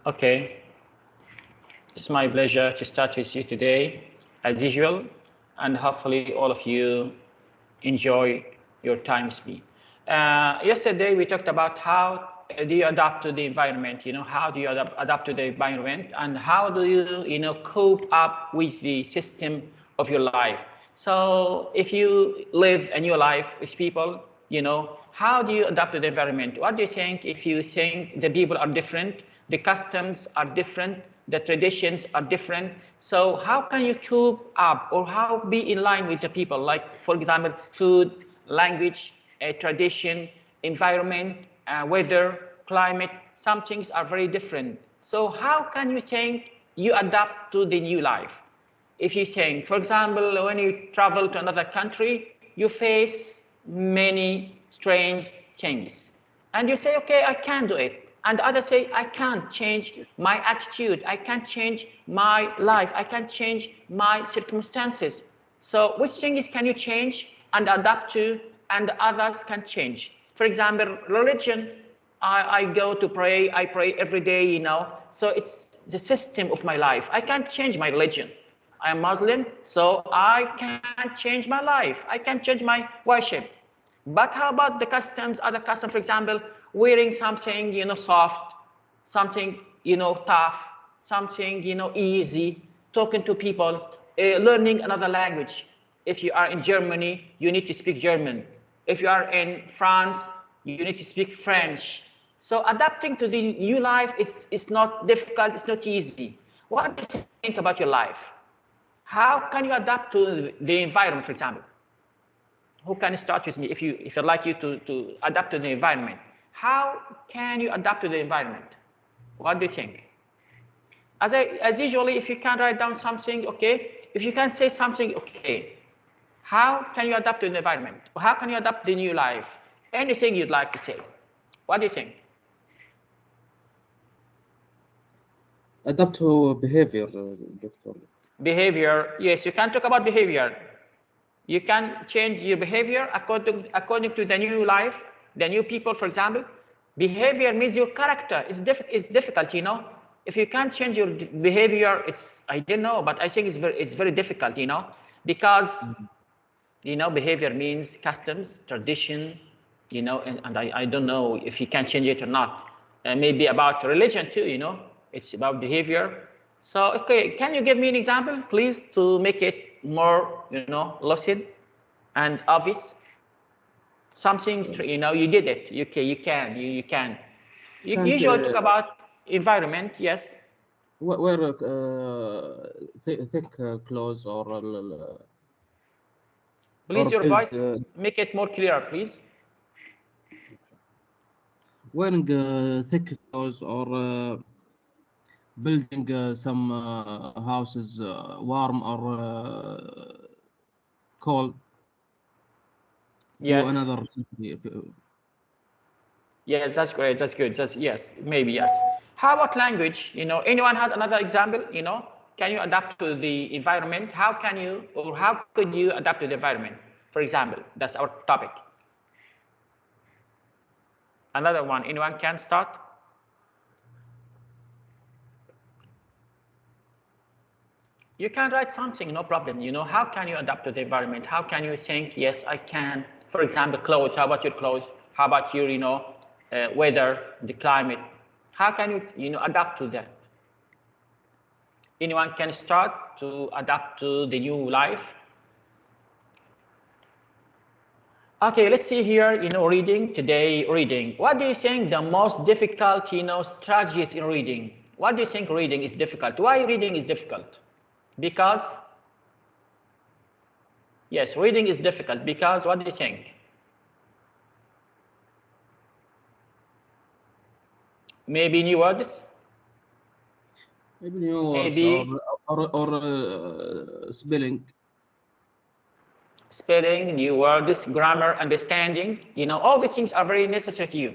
Okay, it's my pleasure to start with you today, as usual, and hopefully all of you enjoy your time with me. Yesterday we talked about how do you adapt to the environment, how do you adapt to the environment, and how do you, cope up with the system of your life. So if you live a new life with people, how do you adapt to the environment? What do you think if you think the people are different, the customs are different, the traditions are different? So how can you cope up or how be in line with the people? Like, for example, food, language, tradition, environment, weather, climate, some things are very different. So how can you think you adapt to the new life? If you think, for example, when you travel to another country, you face many strange things. And you say, okay, I can do it. And others say, I can't change my attitude. I can't change my life. I can't change my circumstances. So which things can you change and adapt to and others can change? For example, religion, I go to pray, I pray every day, so it's the system of my life. I can't change my religion. I am Muslim, so I can't change my life. I can't change my worship. But how about the customs, other customs, for example, wearing something, soft, something, tough, something, easy, talking to people, learning another language. If you are in Germany, you need to speak German. If you are in France, you need to speak French. So adapting to the new life is not difficult, it's not easy. What do you think about your life? How can you adapt to the environment, for example? Who can start with me if I'd like you to adapt to the environment? How can you adapt to the environment? What do you think? As usually, if you can write down something, okay. If you can say something, okay. How can you adapt to the environment? How can you adapt the new life? Anything you'd like to say. What do you think? Adapt to behavior, doctor. Behavior, yes, you can talk about behavior. You can change your behavior according to the new life, the new people, for example. Behavior means your character. It's difficult, If you can't change your behavior, I don't know, but I think it's very difficult, because, behavior means customs, tradition, and I don't know if you can change it or not. Maybe about religion too, it's about behavior. So, okay, can you give me an example, please, to make it more, lucid and obvious? Some things, you did it. Okay, you can. You Can't usually talk about environment, yes. wear thick clothes or Please, your build voice, make it more clear, please. wearing thick clothes or building some houses warm or cold to Yes. another country. Yes, that's great. That's good. Yes, maybe yes. How about language? Anyone has another example? Can you adapt to the environment? How can you, or how could you adapt to the environment? For example, that's our topic. Another one. Anyone can start? You can write something, no problem. How can you adapt to the environment? How can you think, yes, I can? For example, clothes. How about your clothes? How about your, weather, the climate? How can you, adapt to that? Anyone can start to adapt to the new life. Okay, let's see here, reading today, reading. What do you think the most difficult, strategies in reading? What do you think reading is difficult? Why reading is difficult? Because, yes, reading is difficult because, what do you think? Maybe new words? Maybe new words Maybe or spelling. spelling, new words, grammar, understanding, all these things are very necessary to you,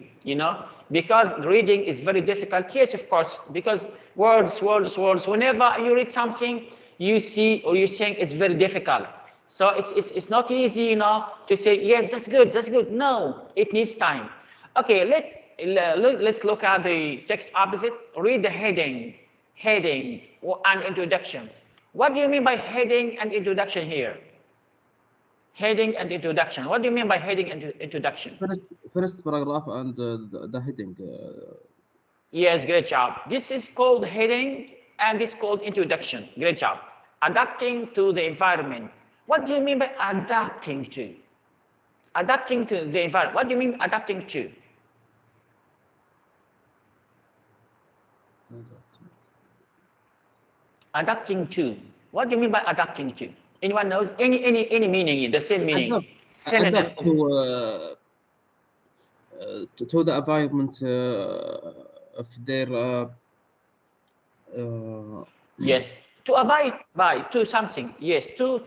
because reading is very difficult. Yes, of course, because words, whenever you read something, you see or you think it's very difficult. So it's not easy, to say, yes, that's good. No, it needs time. Okay, let's look at the text opposite. Read the heading and introduction. What do you mean by heading and introduction here? Heading and introduction. What do you mean by heading and introduction? First paragraph and the heading. Yes, great job. This is called heading and this is called introduction. Great job. Adapting to the environment. What do you mean by adapting to? Adapting to the environment. What do you mean adapting to? Adapting to. What do you mean by adapting to? Anyone knows any meaning? The same meaning. Adapt to the environment of their. Yes, to abide by to something. Yes, to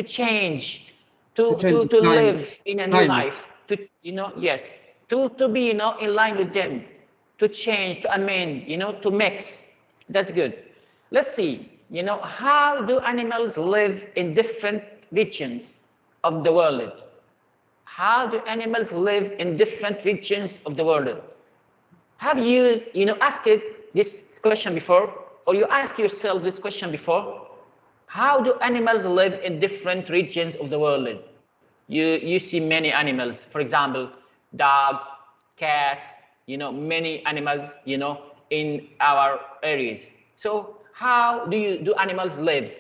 change, to live in a new life. To yes, to be in line with them, to change, to amend, to mix. That's good. Let's see. How do animals live in different regions of the world? How do animals live in different regions of the world? Have you, asked this question before, or you ask yourself this question before? How do animals live in different regions of the world? You see many animals, for example, dog, cats, many animals, in our areas. So how do animals live?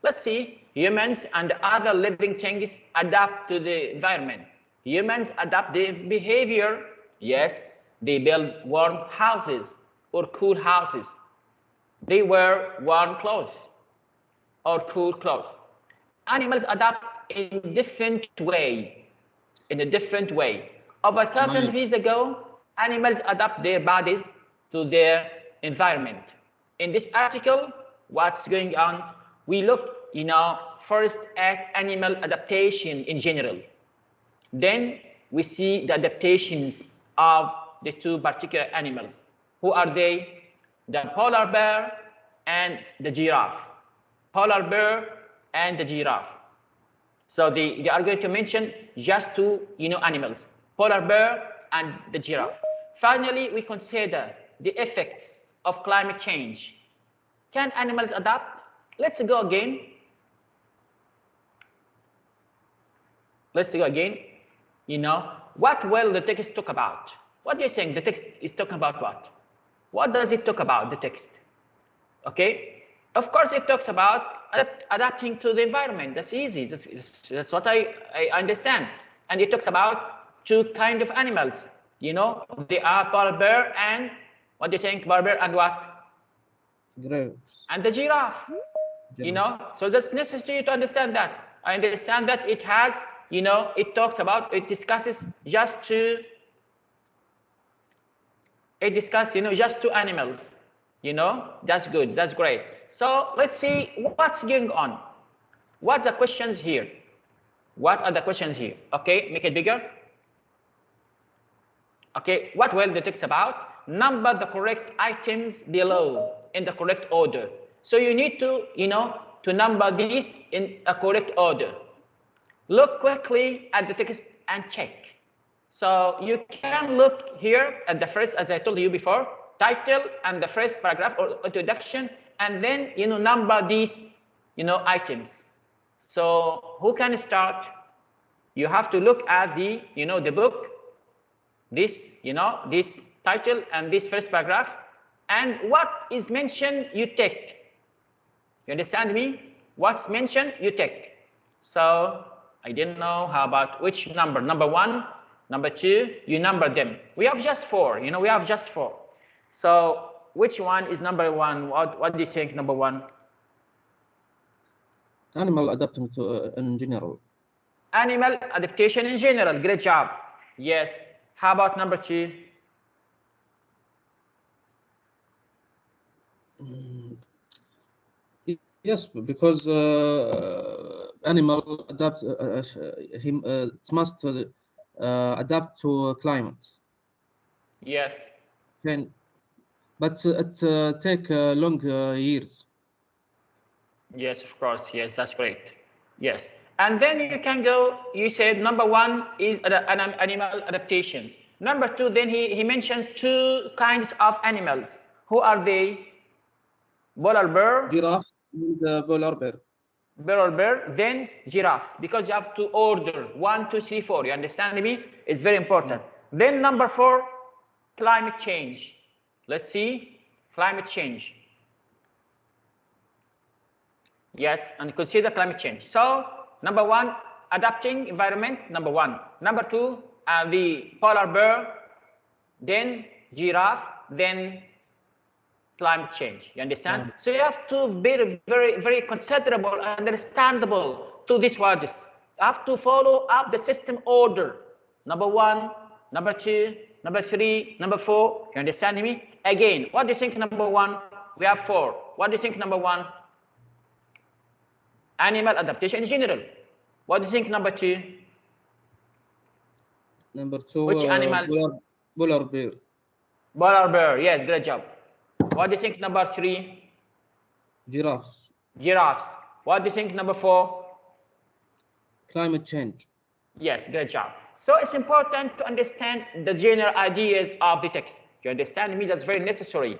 Let's see. Humans and other living things adapt to the environment. Humans adapt their behavior. Yes, they build warm houses or cool houses. They wear warm clothes or cool clothes. Animals adapt in a different way. Over 1,000 years ago, animals adapt their bodies to their environment. In this article, what's going on? We look, first at animal adaptation in general. Then we see the adaptations of the two particular animals. Who are they? The polar bear and the giraffe. Polar bear and the giraffe. So they are going to mention just two animals, polar bear and the giraffe. Finally, we consider the effects of climate change. Can animals adapt? Let's go again. What will the text talk about? What do you think the text is talking about? What does it talk about, the text? Okay, of course it talks about adapting to the environment. That's easy. That's what I understand. And it talks about two kinds of animals. They are polar bear and what do you think? Polar bear and what? Giraffes. And the giraffe. So that's necessary to understand that. I understand that it has, it talks about, it discusses just two. It discusses, just two animals. That's good. That's great. So let's see what's going on. What are the questions here? Okay, make it bigger. Okay, what will the text about? Number the correct items below in the correct order. So you need to, to number these in a correct order. Look quickly at the text and check. So you can look here at the first, as I told you before, title and the first paragraph or introduction, and then number these items. So who can start? You have to look at the the book, this this title and this first paragraph, and what is mentioned you take. You understand me? What's mentioned you take. So I didn't know how about which number. Number 1, number 2, you number them. We have just 4. We have just 4. So which one is number 1? What do you think? Number 1? Animal adapting to in general. Animal adaptation in general. Great job. Yes. How about number 2? Yes, because animal adapts. It must adapt to climate. Yes. But it take long years. Yes, of course. Yes, that's great. Yes. And then you can go, you said number 1 is an animal adaptation. Number 2, then he mentions 2 kinds of animals. Who are they? Polar bear. Giraffe and polar bear. Polar bear, then giraffes, because you have to order 1, 2, 3, 4. You understand me? It's very important. Then number 4, climate change. Let's see, climate change. Yes, and consider climate change. So number 1, adapting environment, number 1. Number 2, the polar bear, then giraffe, then climate change. You understand? So you have to be very considerable, understandable to these words. You have to follow up the system order. Number 1, number 2, number 3, number 4. You understand me? Again, what do you think number 1? We have 4. What do you think number 1? Animal adaptation in general. What do you think number 2? Number 2, which animals? Polar bear. Polar bear, yes, great job. What do you think number 3? Giraffes. Giraffes. What do you think number 4? Climate change. Yes, great job. So it's important to understand the general ideas of the text. You understand me? That's very necessary.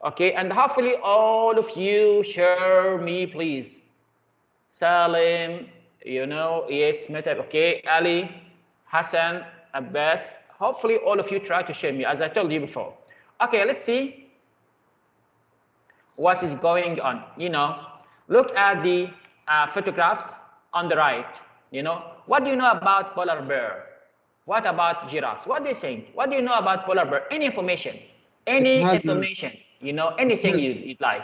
Okay, and hopefully all of you share me, please. Salim, you know, yes, Metab, okay, Ali, Hassan, Abbas. Hopefully all of you try to share me, as I told you before. Okay, let's see what is going on. You know, look at the photographs on the right. You know, what do you know about polar bear? What about giraffes? What do you think? What do you know about polar bear? Any information? Any information? You know, anything you'd like?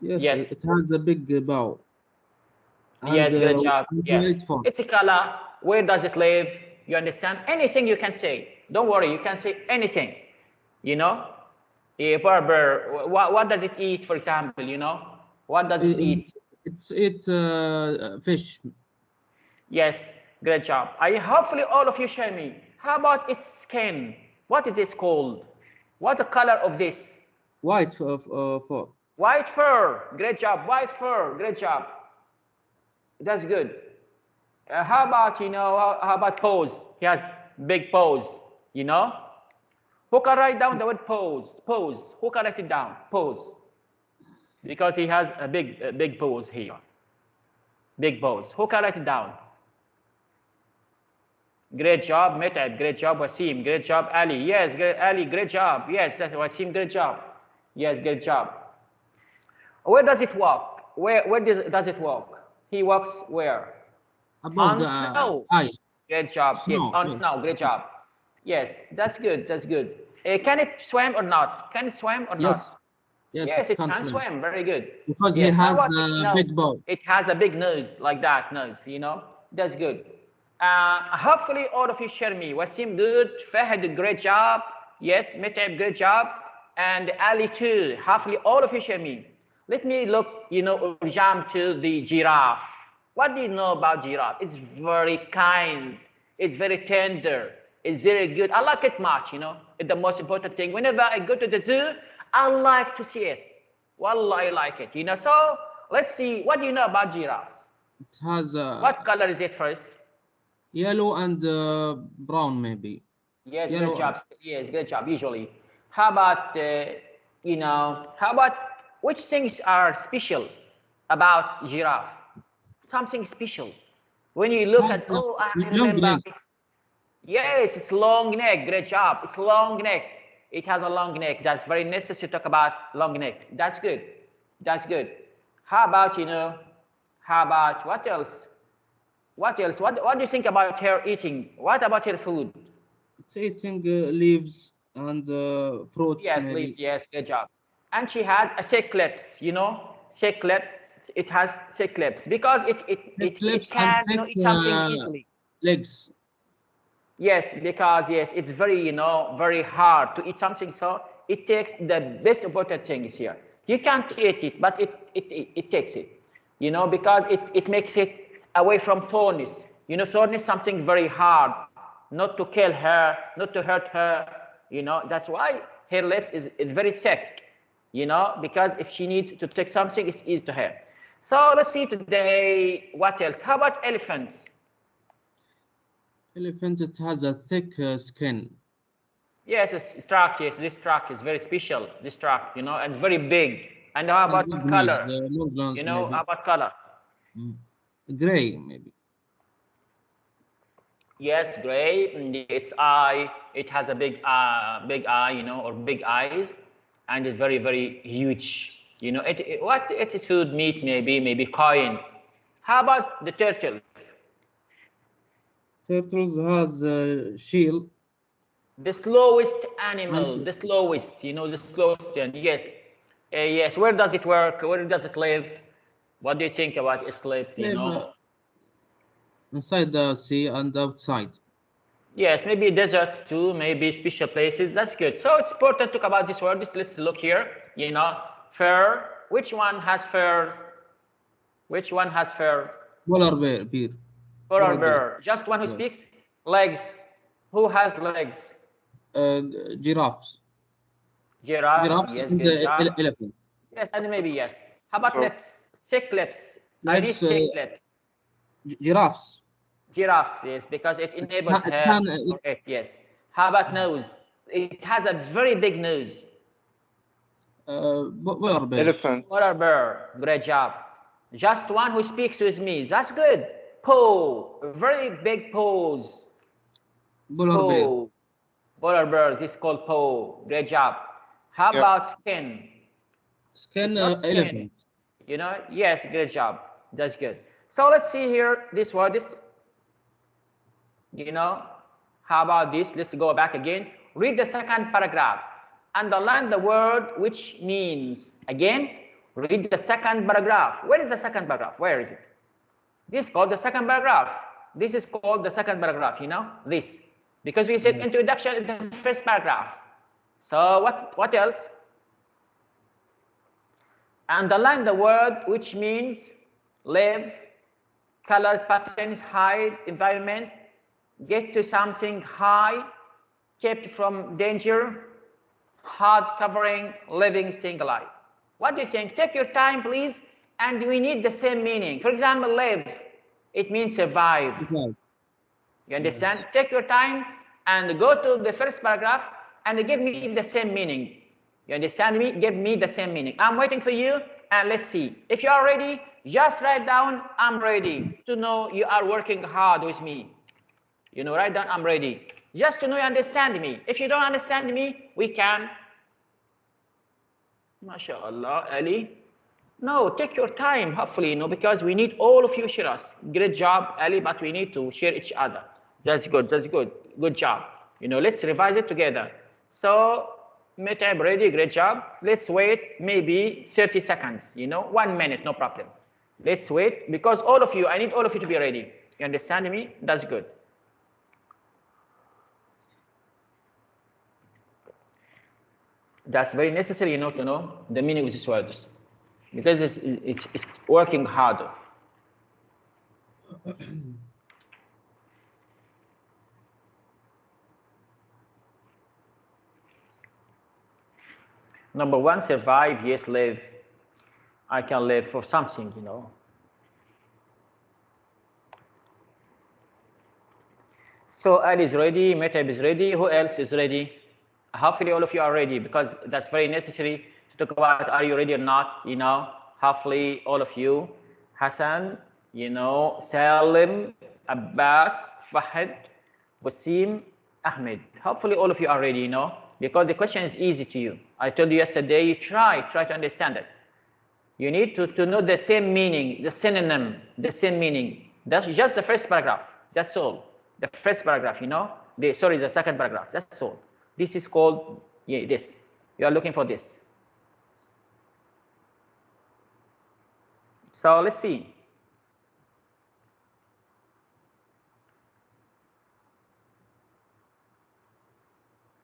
Yes, it has a big bow. And, yes, good job. Yes, it's a color. Where does it live? You understand? Anything you can say. Don't worry, you can say anything. You know, a polar bear. What does it eat, for example? You know, what does it eat? It's fish. Yes, great job. Hopefully all of you share me. How about its skin? What is this called? What the color of this? White fur. White fur. Great job. White fur. Great job. That's good. How about, you know, how about paws? He has big paws, you know? Who can write down the word paws? Paws. Who can write it down? Paws. Because he has a big paws here. Big paws. Who can write it down? Great job, Metab. Great job, Wasim. Great job, Ali. Yes, great, Ali. Great job. Yes, that's Wasim. Great job. Yes, great job. Where does it walk? Where does it walk? He walks where? Above on the snow. Ice. Great job. Snow. Yes, on snow. Great job. Yes, that's good. That's good. Can it swim or not? Can it swim or not? Yes, it can swim. Very good. Because he has a big bow. It has a big nose, like that nose, you know? That's good. Hopefully all of you share me. Wasim, good. Fahad, great job. Yes, Metab, great job. And Ali too. Hopefully all of you share me. Let me look, you know, jump to the giraffe. What do you know about giraffe? It's very kind. It's very tender. It's very good. I like it much, you know. It's the most important thing. Whenever I go to the zoo, I like to see it. Wallah, I like it, you know. So let's see. What do you know about giraffes? It has what color is it first? Yellow and brown, maybe. Yes, yellow good job. Yes, good job. Usually, how about you know? How about which things are special about giraffe? Something special. When you look at, oh, I remember. Yes, it's long neck. Great job. It's long neck. It has a long neck. That's very necessary to talk about long neck. That's good. That's good. How about, you know? How about what else? What else? What do you think about her eating? What about her food? It's eating leaves and fruits. Yes, maybe. Leaves. Yes, good job. And she has a cyclops. You know, cyclops. It has cyclops because it can, you know, eat something easily. Legs. Yes, because yes, it's very, you know, very hard to eat something. So it takes the best important things here. You can't eat it, but it takes it. You know, because it makes it away from thorns. You know, thorn is something very hard, not to kill her, not to hurt her. You know, that's why her lips is very thick. You know, because if she needs to take something, it's easy to her. So let's see today what else. How about elephants? Elephant, it has a thick skin. Yes, it's truck. Yes, this truck is very special. This truck, you know, and it's very big. And how about color? You know, maybe. how about color? Gray, maybe. Yes, gray. Its eye, it has a big eye, you know, or big eyes, and it's very, very huge. You know, what it's food, meat, maybe coin. How about the turtles? Turtles has shield. The slowest animal, the slowest, you know, the slowest. And yes, yes. Where does it work? Where does it live? What do you think about its lives? You know. Inside the sea and outside. Yes, maybe desert too, maybe special places. That's good. So it's important to talk about this word. Let's look here. You know, fur. Which one has furs? Which one has fur? Polar bear. Polar bear. Just one who speaks. Legs. Who has legs? Giraffes. Giraffes. Yes, and good job. elephant. Yes, and maybe yes. How about lips? Thick lips. I need Lips, thick lips. Giraffes. Giraffes, yes, because it enables hair for it, yes. How about nose? It has a very big nose. Polar bear. Elephant. Polar bear, great job. Just one who speaks with me, that's good. Paw, very big paws. Polar bear. Polar bear, this is called paw, great job. How about skin? Skin, skin. elephant. You know, yes, great job. That's good. So let's see here, this word is, you know, how about this? Let's go back again. Read the second paragraph. Underline the word which means. Again, read the second paragraph. Where is the second paragraph? Where is it? This is called the second paragraph. This is called the second paragraph, you know, this. Because we said introduction in the first paragraph. So what else? Underline the word which means live, colors, patterns, hide, environment, get to something high, kept from danger, hard covering, living, staying alive. What do you think? Take your time, please, and we need the same meaning. For example, live, it means survive. You understand? Yes. Take your time and go to the first paragraph and give me the same meaning. You understand me? Give me the same meaning. I'm waiting for you, and let's see. If you are ready, just write down, I'm ready, to know you are working hard with me. You know, write down, I'm ready. Just to know you understand me. If you don't understand me, we can. MashaAllah, Ali. No, take your time, hopefully, you know, because we need all of you share us. Great job, Ali, but we need to share each other. That's good, that's good. Good job. You know, let's revise it together. So, Metab ready, great job. Let's wait maybe 30 seconds, you know, 1 minute, no problem. Let's wait, because all of you, I need all of you to be ready. You understand me? That's good. That's very necessary, you know, to know the meaning of these words, because it's working harder. Number one, survive. Yes, live. I can live for something, you know. So Ali is ready, Metab is ready. Who else is ready? Hopefully all of you are ready, because that's very necessary to talk about are you ready or not, you know. Hopefully all of you, Hassan, you know, Salim, Abbas, Fahad, Wasim, Ahmed. Hopefully all of you are ready, you know, because the question is easy to you. I told you yesterday, you try to understand it. You need to know the same meaning, the synonym, the same meaning. That's just the first paragraph, that's all. The first paragraph, you know, the second paragraph, that's all. This is called, yeah, this. You are looking for this. So let's see.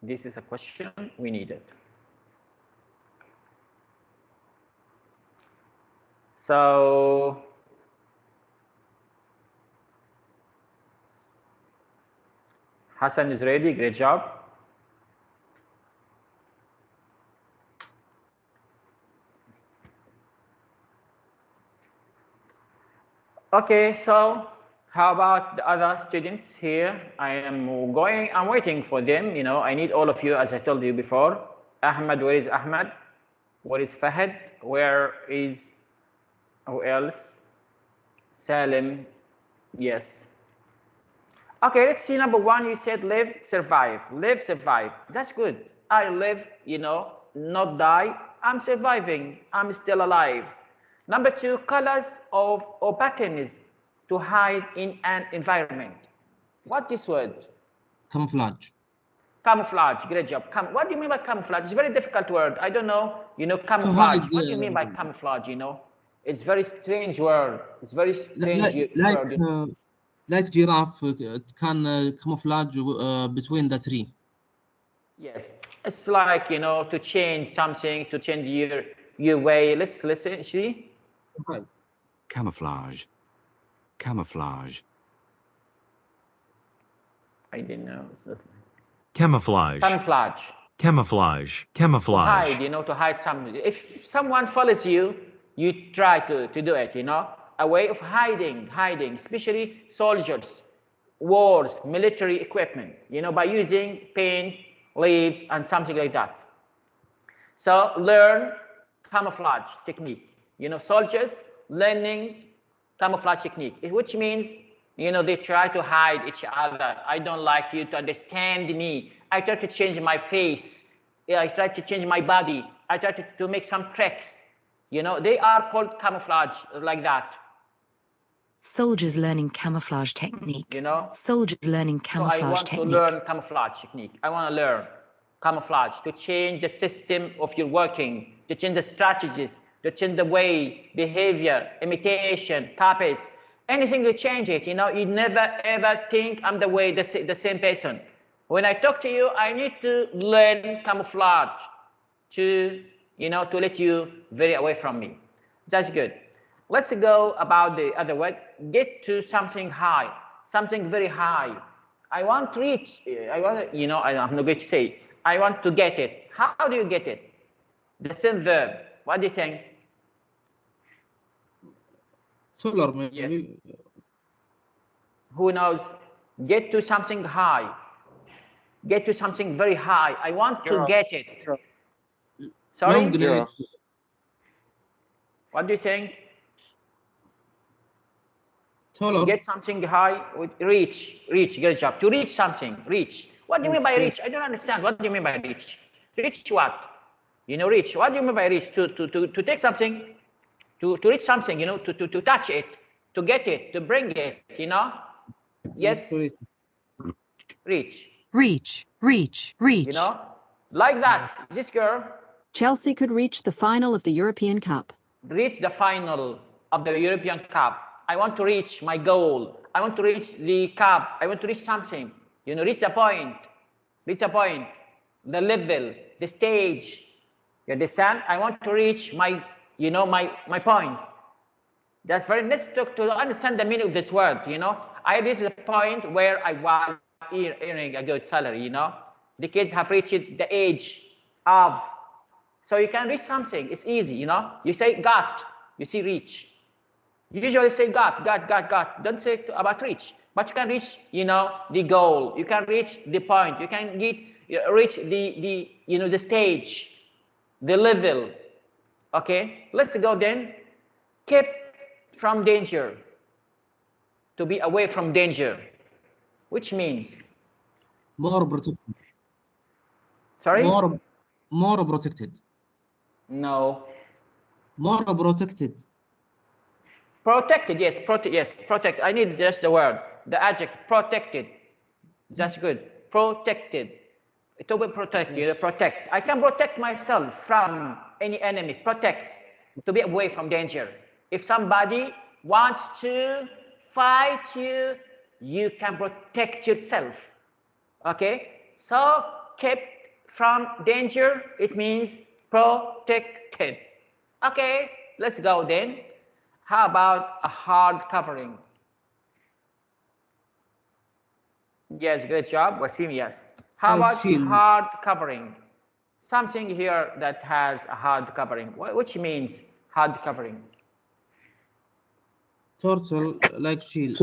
This is a question we needed. So Hassan is ready, great job. Okay, so How about the other students here? I'm waiting for them. You know, I need all of you, as I told you before. Ahmed, where is Ahmed? Where is Fahad? Where is, who else? Salim, yes. Okay, let's see. Number one, you said live, survive. Live, survive. That's good. I live, you know, not die. I'm surviving. I'm still alive. Number two, colors or patterns to hide in an environment. What this word? Camouflage. Camouflage. Great job. What do you mean by camouflage? It's a very difficult word. I don't know. You know, camouflage. What do you mean by camouflage? You know, it's very strange word. It's very strange word. Like giraffe can camouflage between the tree. Yes, it's like, you know, to change something, to change your way. Let's listen. See. Right. Camouflage. Camouflage. I didn't know. Camouflage. Camouflage. Camouflage. Camouflage. To hide, you know, to hide something. If someone follows you, you try to do it, you know. A way of hiding, especially soldiers, wars, military equipment, you know, by using paint, leaves, and something like that. So learn camouflage technique. You know, soldiers learning camouflage technique, which means, you know, they try to hide each other. I don't like you to understand me. I try to change my face. I try to change my body. I try to make some tricks. You know, they are called camouflage, like that. Soldiers learning camouflage technique. You know? Soldiers learning camouflage technique. So I want to learn camouflage technique. I want to learn camouflage to change the system of your working, to change the strategies, to change the way, behavior, imitation, copies, anything to change it. You know, you never ever think I'm the same person. When I talk to you, I need to learn camouflage to, you know, to let you very away from me. That's good. Let's go about the other word. Get to something high, something very high. I want to reach, I want to, you know, I'm not going to say, I want to get it. How do you get it? The same verb. What do you think? Solar, maybe. Yes. Who knows? Get to something high. Get to something very high. I want to get it. Sure. Sorry? Sure. What do you think? Solar. Get something high, reach, good job. To reach something, reach. What do you mean by reach? I don't understand. What do you mean by reach? Reach what? You know, reach. What do you mean by reach? To take something, to reach something, you know, to touch it, to get it, to bring it, you know? Yes? Reach. Reach. You know? Like that. This girl. Chelsea could reach the final of the European Cup. Reach the final of the European Cup. I want to reach my goal. I want to reach the cup. I want to reach something. You know, reach a point. Reach a point. The level, the stage. You understand? I want to reach my, you know, my point. That's very necessary to understand the meaning of this word, you know. I reached the point where I was earning a good salary, you know. The kids have reached the age of, so you can reach something. It's easy, you know. You say got, you see reach. You usually say got. Don't say about reach, but you can reach, you know, the goal. You can reach the point. You can reach the you know, the stage, the level. Okay, let's go then. Keep from danger. To be away from danger, which means more protected. Sorry. More protected. No. More protected. Protected, yes, protect. I need just the word, the adjective, protected. That's good. Protected. To be protected, yes. Protect. I can protect myself from any enemy. Protect. To be away from danger. If somebody wants to fight you, you can protect yourself. Okay? So, kept from danger, it means protected. Okay, let's go then. How about a hard covering? Yes, great job, Wasim, yes. How about hard covering? Something here that has a hard covering, which means hard covering. Turtle, like shield.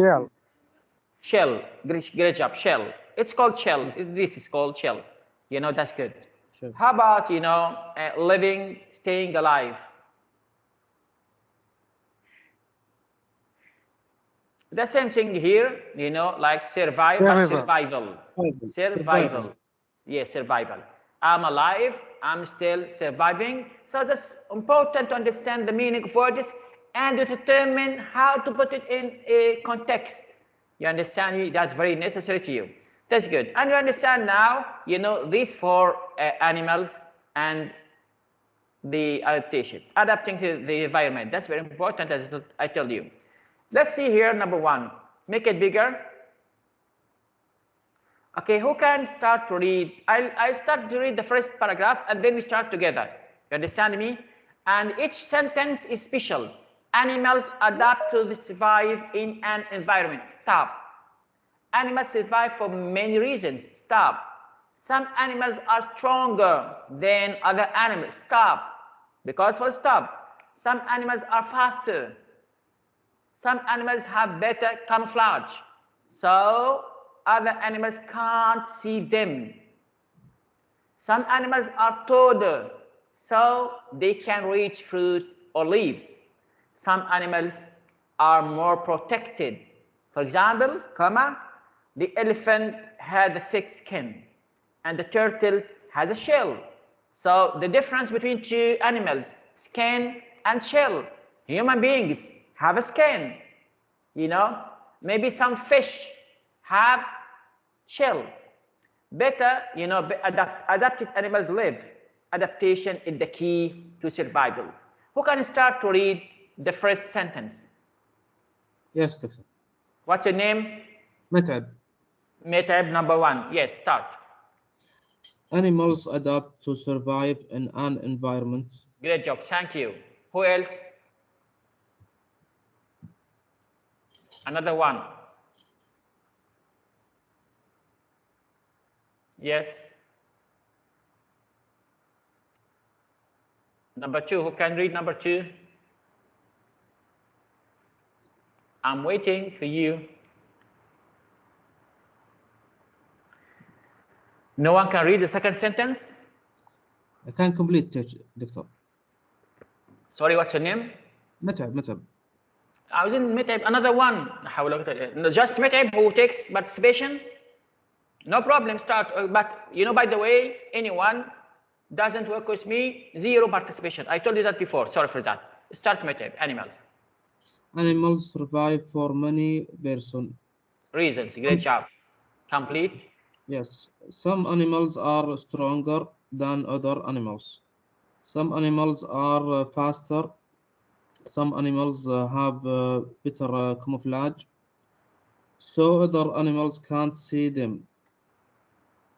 Shell. Great job. Shell. It's called shell. This is called shell. You know, that's good. Sure. How about, you know, living, staying alive? The same thing here, you know, like survival. Survival. Yes, survival. I'm alive, I'm still surviving. So it's important to understand the meaning of words and to determine how to put it in a context. You understand me? That's very necessary to you. That's good. And you understand now, you know, these four animals and the adaptation, adapting to the environment. That's very important, as I told you. Let's see here, number one. Make it bigger. Okay, who can start to read? I'll start to read the first paragraph and then we start together. You understand me? And each sentence is special. Animals adapt to survive in an environment. Stop. Animals survive for many reasons. Stop. Some animals are stronger than other animals. Stop. Because full stop. Some animals are faster. Some animals have better camouflage. So other animals can't see them. Some animals are taller, so they can reach fruit or leaves. Some animals are more protected. For example, the elephant has a thick skin and the turtle has a shell. So the difference between two animals, skin and shell. Human beings have a skin, you know, maybe some fish have shell. Better, you know, adapted animals live. Adaptation is the key to survival. Who can start to read the first sentence? Yes, Doctor. What's your name? متعب. Method number one. Yes, start. Animals adapt to survive in an environment. Great job. Thank you. Who else? Another one. Yes. Number two. Who can read number two? I'm waiting for you. No one can read the second sentence? I can complete, Doctor. Sorry, what's your name? متعب. I was in Metaib, another one. Just Metaib who takes participation? No problem, start. But, you know, by the way, anyone doesn't work with me, 0 participation. I told you that before, sorry for that. Start Metaib, animals. Animals survive for many reasons. Great job. Complete. Yes, some animals are stronger than other animals. Some animals are faster. Some animals have better camouflage. So other animals can't see them.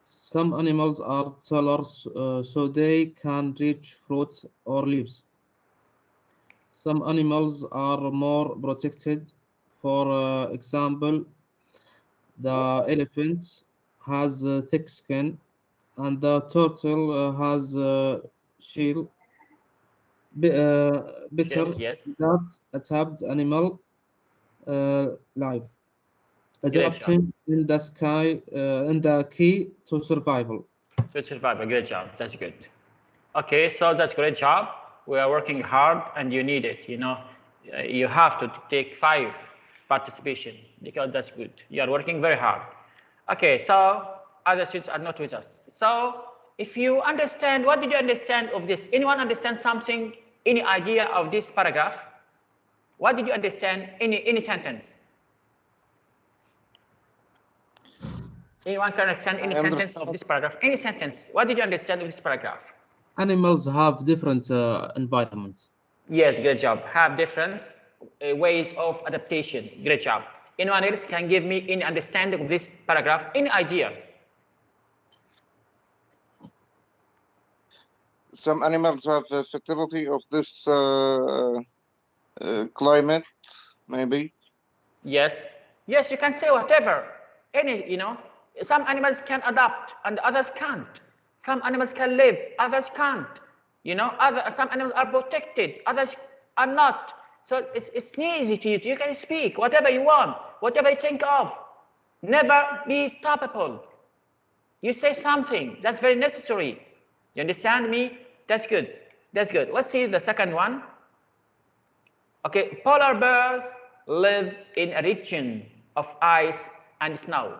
Some animals are taller, so they can reach fruits or leaves. Some animals are more protected. For example, the elephant has a thick skin, and the turtle has a shell. Better Yes. that adapt animal life. Great Adapting in the sky in the key to survival. To survival. Great job. That's good. Okay, so that's great job. We are working hard, and you need it. You know, you have to take 5 participation because that's good. You are working very hard. Okay, so other students are not with us. So if you understand, what did you understand of this? Anyone understand something? Any idea of this paragraph? What did you understand? Any sentence? Anyone can understand any sentence of this paragraph? Any sentence? What did you understand of this paragraph? Animals have different environments. Yes, great job. Have different ways of adaptation. Great job. Anyone else can give me any understanding of this paragraph? Any idea? Some animals have flexibility of this climate, maybe. Yes. Yes, you can say whatever. Any, you know, some animals can adapt and others can't. Some animals can live, others can't. You know, some animals are protected, others are not. So it's easy to you. You can speak whatever you want, whatever you think of. Never be stoppable. You say something, that's very necessary. You understand me? That's good. That's good. Let's see the second one. Okay, polar bears live in a region of ice and snow.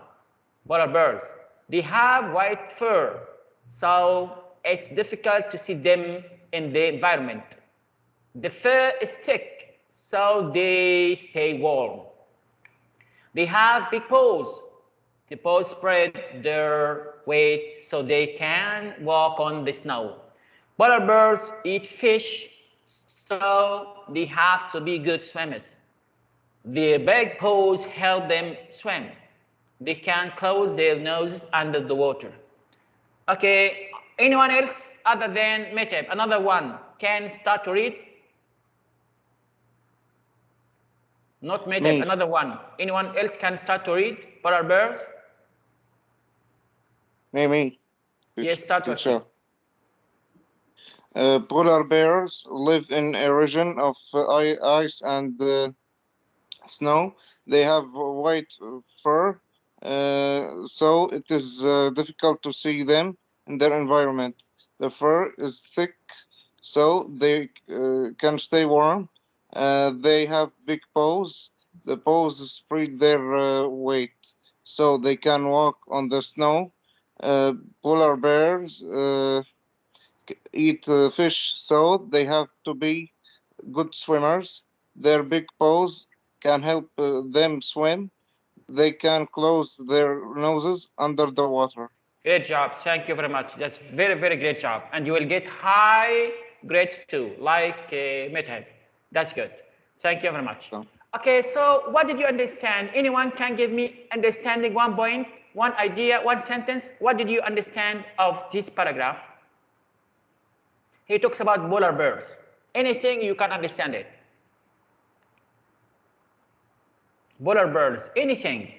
Polar bears, they have white fur, so it's difficult to see them in the environment. The fur is thick, so they stay warm. They have big paws. The paws spread their weight so they can walk on the snow. Polar bears eat fish, so they have to be good swimmers. The big paws help them swim. They can close their noses under the water. Okay, anyone else other than Meteb? Another one can start to read? Not Meteb, Me. another one. Anyone else can start to read? Polar bears? Me. Yes, start with Teacher. Polar bears live in a region of ice and snow. They have white fur, so it is difficult to see them in their environment. The fur is thick, so they can stay warm. They have big paws. The paws spread their weight, so they can walk on the snow. Polar bears eat fish, so they have to be good swimmers. Their big paws can help them swim. They can close their noses under the water. Great job. Thank you very much. That's very, very great job. And you will get high grades too, like Meteb. That's good. Thank you very much. So. Okay, so what did you understand? Anyone can give me understanding 1 point, 1 idea, 1 sentence? What did you understand of this paragraph? He talks about polar bears. Anything you can understand it. Polar bears, anything.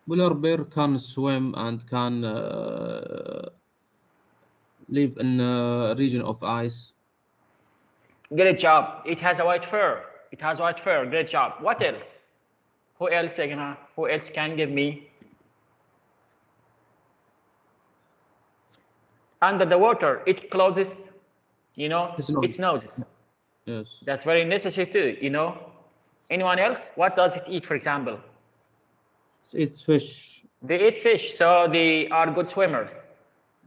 Polar bear can swim and can live in a region of ice. Great job. It has a white fur. It has white fur. Great job. What else? Who else, Egna? Who else can give me? Under the water, it closes, its noses. Yes. That's very necessary too, Anyone else? What does it eat, for example? It's fish. They eat fish, so they are good swimmers.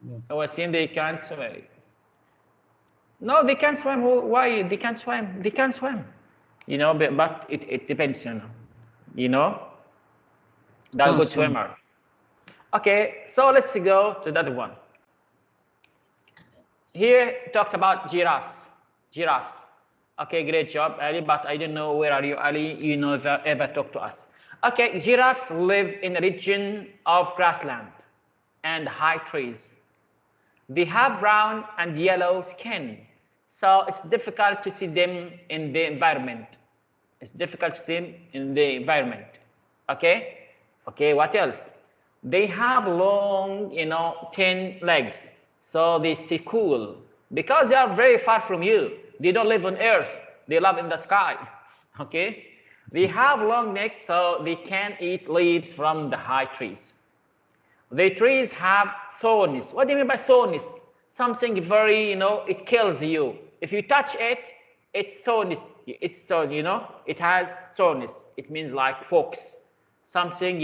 Yeah. I was saying they can't swim. No, they can't swim. Why? They can't swim. They can't swim. But it depends, They're a good swimmer. Okay, so let's go to the other one. Here it talks about giraffes. Giraffes. Okay, great job, Ali, but I don't know where are you, Ali? You never ever talk to us. Okay, giraffes live in a region of grassland and high trees. They have brown and yellow skin, so it's difficult to see them in the environment. It's difficult to see them in the environment. Okay? Okay, what else? They have long, thin legs, so they stay cool because they are very far from you. They don't live on earth, they live in the sky. Okay? They have long necks, so they can eat leaves from the high trees. The trees have thorns. What do you mean by thorns? Something very, it kills you. If you touch it, it's thorns. It's so, it has thorns. It means like forks. Something,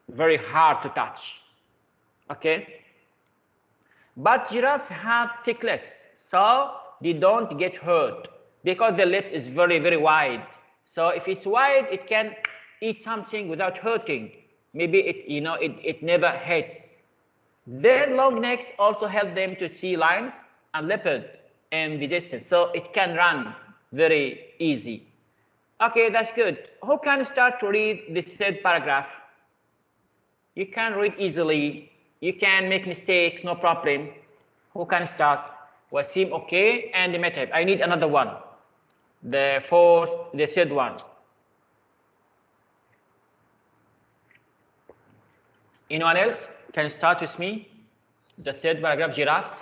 very hard to touch. Okay? But giraffes have thick lips, so they don't get hurt because the lips is very, very wide. So if it's wide, it can eat something without hurting. Maybe it never hits. Their long necks also help them to see lions and leopard in the distance, so it can run very easy. Okay, that's good. Who can start to read the 3rd paragraph? You can read easily. You can make mistake, no problem. Who can start? Wasim, okay, and the Meteb. I need another one. The 3rd one. Anyone else can start with me? The 3rd paragraph, giraffes.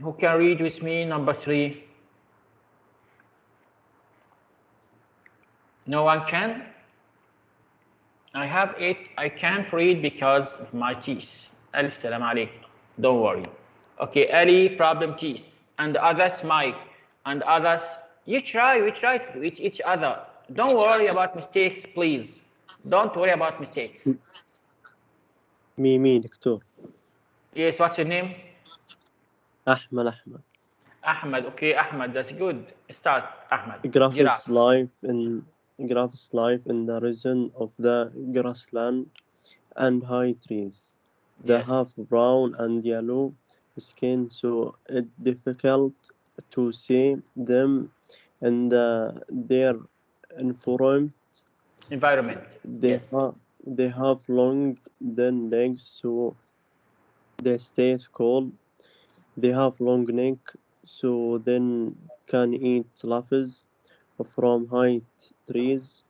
Who can read with me number 3? No one can? I have it. I can't read because of my teeth. Alif salam alaikum. Don't worry. Okay, Ali, problem teeth. And others, Mike. And others, we try with each other. Don't worry about mistakes, please. Don't worry about mistakes. Me, دكتور. Yes, what's your name? Ahmed. Ahmed. Okay, Ahmed, that's good. Start, Ahmed. Giraffes live in the region of the grassland and high trees. They Yes. have brown and yellow skin, so it's difficult to see them in their environment. Yes. They have long thin legs, so they stay cold. They have long neck, so they can eat leaves from high trees.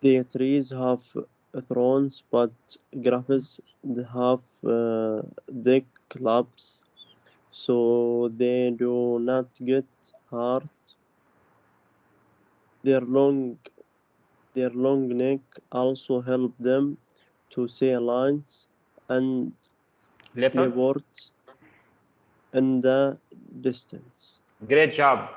The trees have thorns, but giraffes have thick clubs, so they do not get hurt. Their long neck also help them to see lions and leopards in the distance. Great job.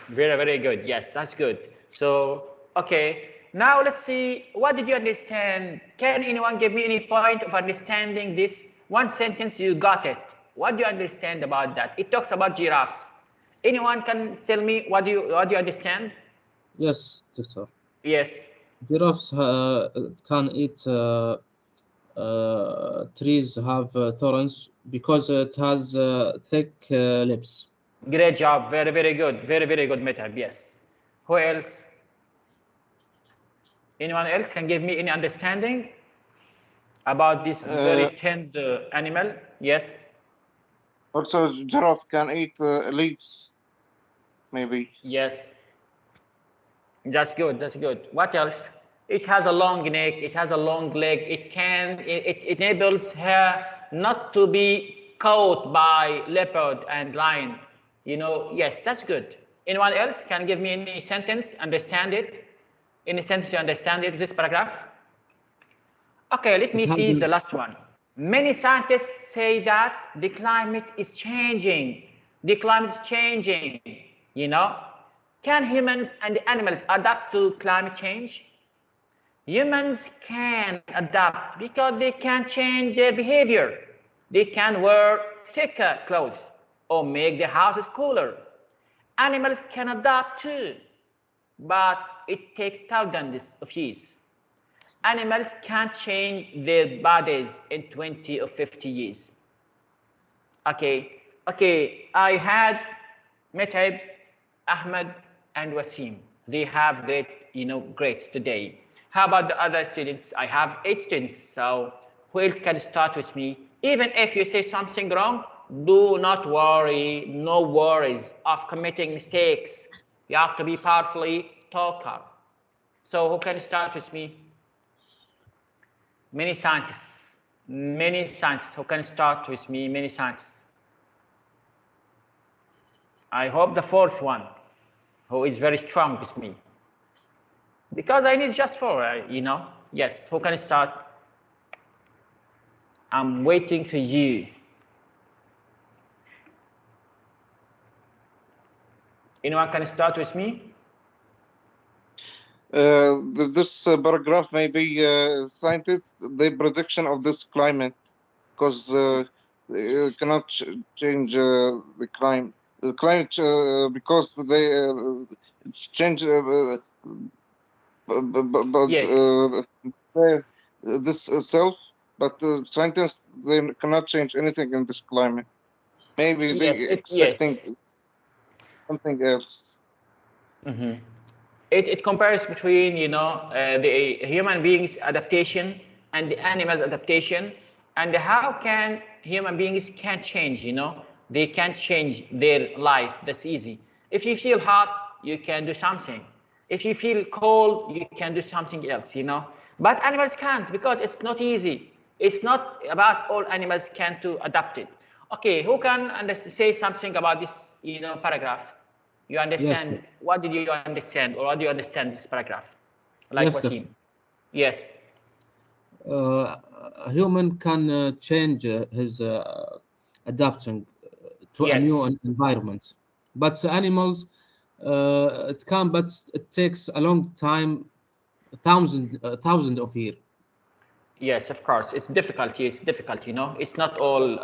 Very, very good. Yes, that's good. So, okay. Now let's see, what did you understand? Can anyone give me any point of understanding this? One sentence, you got it. What do you understand about that? It talks about giraffes. Anyone can tell me what do you understand? Yes, doctor. Yes. Giraffes can eat trees have thorns because it has thick lips. Great job. Very, very good. Very, very good, Mehtab. Yes. Who else? Anyone else can give me any understanding about this very tender animal? Yes. Also, giraffe can eat leaves, maybe. Yes. That's good. That's good. What else? It has a long neck. It has a long leg. It enables her not to be caught by leopard and lion. You know, yes, that's good. Anyone else can give me any sentence, understand it? Any sentence you understand it, this paragraph? Okay, let me see the last one. Many scientists say that the climate is changing. The climate is changing, you know. Can humans and animals adapt to climate change? Humans can adapt because they can change their behavior. They can wear thicker clothes or make their houses cooler. Animals can adapt too, but it takes thousands of years. Animals can't change their bodies in 20 or 50 years. Okay, I had Mehtab, Ahmed, and Wasim. They have great, grades today. How about the other students? I have 8 students, so who else can start with me? Even if you say something wrong, do not worry, no worries of committing mistakes. You have to be powerfully talker. So who can start with me? Many scientists. Who can start with me? Many scientists. I hope the 4th one, who is very strong with me. Because I need just 4, Yes, who can start? I'm waiting for you. Anyone can start with me? This paragraph may be scientists, the prediction of this climate, because you cannot change the climate. The climate because it's changed. This self, but scientists, they cannot change anything in this climate. Maybe they expecting something else. Mm-hmm. It compares between the human beings adaptation and the animals adaptation, and how can human beings can change. They can change their life. That's easy. If you feel hot, you can do something. If you feel cold, you can do something else. But animals can't, because it's not easy. It's not about all animals can to adapt it. Okay, who can say something about this paragraph? You understand? What did you understand, or what do you understand this paragraph? Like Yes, Wasim. Yes. A human can change his adapting to a new environment, but animals it can, but it takes a long time, thousand of years. Yes, of course, it's difficult. It's difficult, you know. It's not all.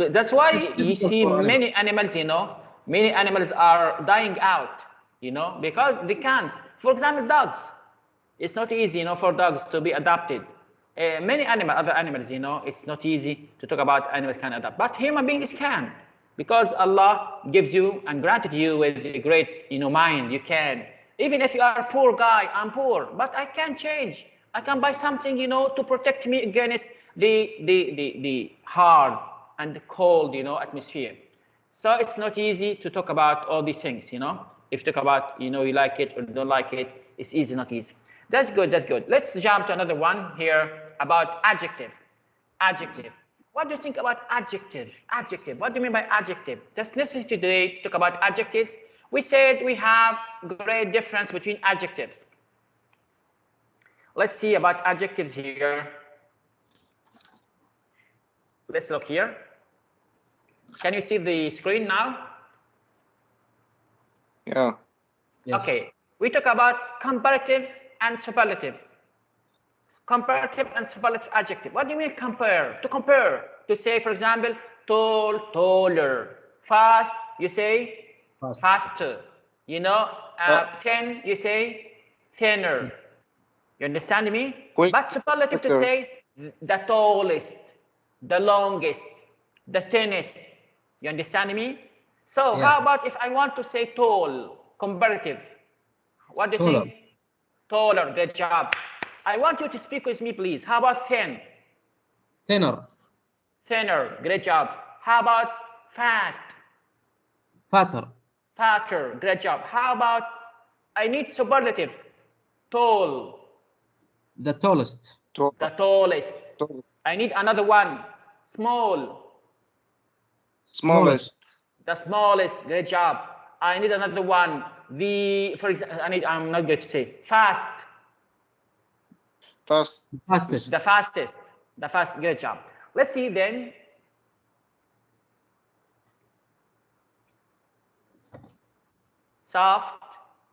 That's why you see many animals, you know, many animals are dying out, you know, because they can't. For example, dogs. It's not easy, you know, for dogs to be adopted. Many other animals, you know, it's not easy to talk about animals can adapt, but human beings can, because Allah gives you and granted you with a great, you know, mind. You can, even if you are a poor guy, I'm poor, but I can change. I can buy something, you know, to protect me against the hard and the cold, you know, atmosphere. So it's not easy to talk about all these things, you know. If you talk about, you know, you like it or don't like it, it's easy, not easy. That's good, that's good. Let's jump to another one here about adjective. Adjective. What do you think about adjective? Adjective. What do you mean by adjective? Just listen today to talk about adjectives. We said we have great difference between adjectives. Let's see about adjectives here. Let's look here. Can you see the screen now? Yeah. Yes. Okay. We talk about comparative and superlative. Comparative and superlative adjective. What do you mean compare? To compare. To say, for example, tall, taller. Fast, you say faster. You know, thin, you say thinner. You understand me? But superlative to say the tallest, the longest, the thinnest. You understand me? So how about if I want to say tall, comparative? What do you think? Taller, great job. I want you to speak with me, please. How about thin? Thinner. Thinner, great job. How about fat? Fatter. Fatter, great job. How about, I need superlative, tall. The tallest. The tallest. I need another one, small. Smallest. The smallest, great job. I need another one, for example, I'm not going to say, fast. Fast. Fastest. The fastest. The fast, great job. Let's see then. Soft,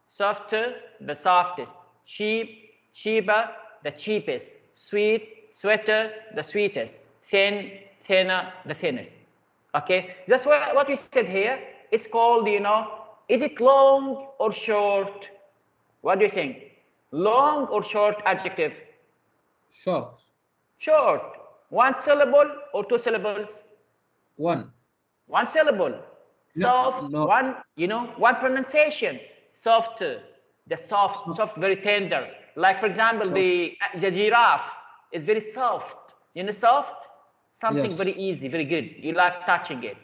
softer, the softest. Cheap, cheaper, the cheapest. Sweet, sweeter, the sweetest. Thin, thinner, the thinnest. Okay, that's what we said here. It's called, you know, is it long or short? What do you think? Long or short adjective? Short. Short. One syllable or two syllables? One. One syllable. Soft. No. One, you know, one pronunciation. Soft. The soft, very tender. Like, for example, the giraffe is very soft. You know, soft? Something very easy, very good. You like touching it.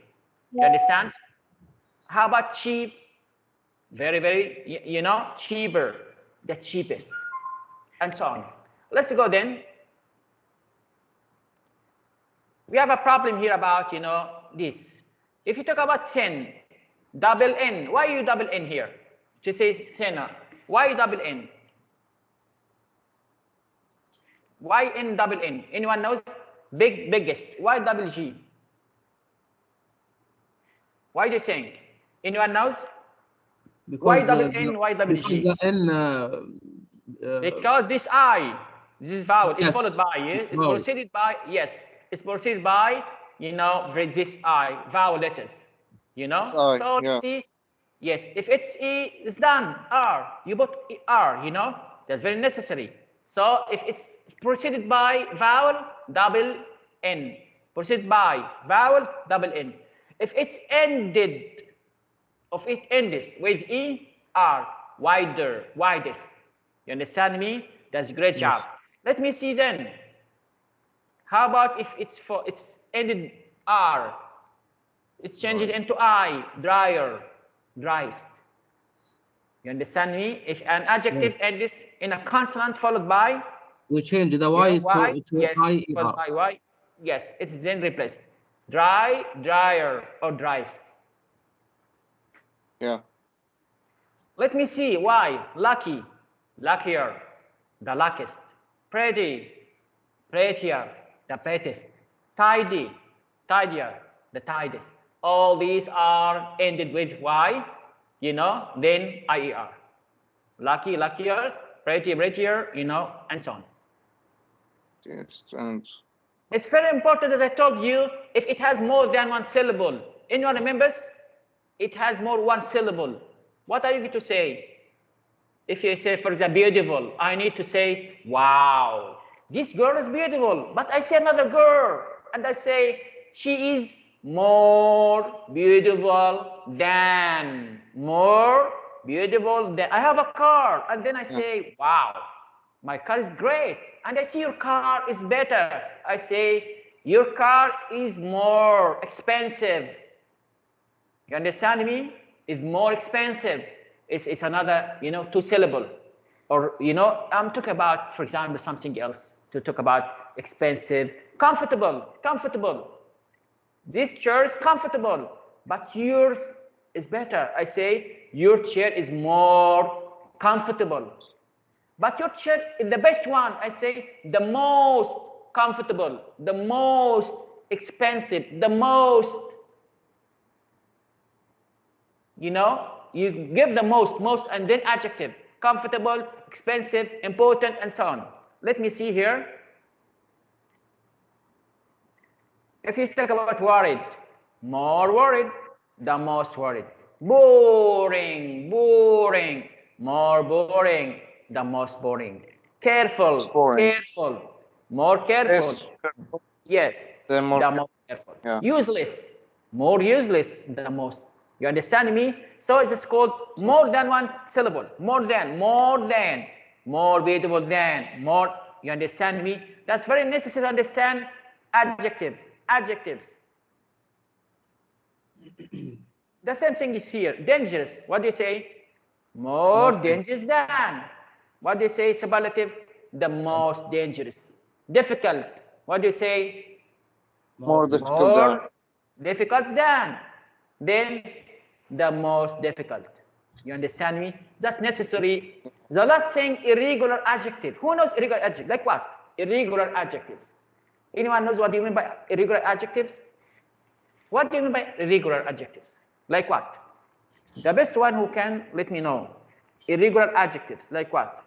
You understand? How about cheap? Very, very, you know, cheaper. The cheapest. And so on. Let's go then. We have a problem here about, you know, this. If you talk about thin, double N. Why you double N here? To say thinner. Why double N? Why N double N? Anyone knows? Big, biggest. Why double G? Why do you think? Anyone knows? Because why double N? Why double G? Because the N. Because this I, this vowel, is followed by, it's preceded by, it's preceded by, you know, this I, vowel letters, you know? So let's see, if it's E, it's done, R, you put R, you know? That's very necessary. So if it's preceded by vowel, double N. Preceded by vowel, double N. If it's ended, it ends with E, R, wider, widest. You understand me? That's a great job. Let me see then. How about if it's ended R, it's changed into I, drier, driest. You understand me? If an adjective ends in a consonant followed by, we change the Y to I, followed by Y. Yes, it's then replaced. Dry, drier, or driest. Yeah. Let me see why. Lucky, luckier, the luckiest. Pretty, prettier, the prettiest. Tidy, tidier, the tidiest. All these are ended with Y, you know, then IER. Lucky, luckier, pretty, prettier, you know, and so on. Yes, and It's very important, as I told you, if it has more than one syllable. Anyone remembers? It has more one syllable. What are you going to say? If you say, for example, beautiful, I need to say, wow, this girl is beautiful. But I see another girl, and I say, she is more beautiful than, more beautiful than. I have a car, and then I say, wow, my car is great. And I see your car is better. I say, your car is more expensive. You understand me? It's more expensive. It's another, you know, two syllable. Or, you know, I'm talking about, for example, something else to talk about expensive, comfortable, comfortable. This chair is comfortable, but yours is better. I say, your chair is more comfortable. But your chair is the best one. I say, the most comfortable, the most expensive, the most, you know, you give the most, and then adjective, comfortable, expensive, important, and so on. Let me see here. If you talk about worried, more worried, the most worried. Boring, boring, more boring, the most boring. Careful, boring. careful, more careful. Yes. Yes, The more the most careful. Yeah. Useless, more useless, the most. You understand me? So it's called more than one syllable. More than, more beautiful than, more. You understand me? That's very necessary to understand adjective, adjectives. The same thing is here. Dangerous. What do you say? More dangerous than. What do you say? Superlative. The most dangerous. Difficult. What do you say? more difficult than. More difficult than. Then the most difficult. You understand me? That's necessary. The last thing, irregular adjective. Who knows irregular adjective? Like what? Irregular adjectives. Anyone knows what you mean by irregular adjectives? What do you mean by irregular adjectives? Like what? The best one who can let me know. Irregular adjectives, like what?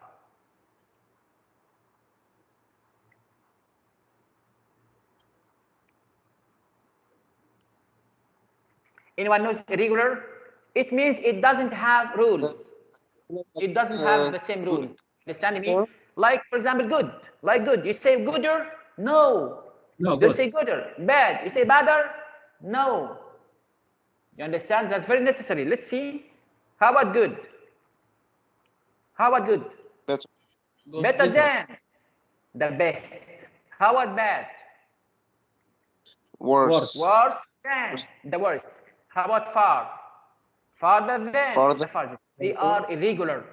Anyone knows irregular? It means it doesn't have rules. It doesn't have the same rules. Understand me? Like, for example, good. Like good. You say gooder? No. No, Don't good. say gooder. Bad. You say badder? No. You understand? That's very necessary. Let's see. How about good? How about good? Better. Better than. The best. How about bad? Worse. Worse than. The worst. How about far? Farther than. Farther. The farthest. They are irregular.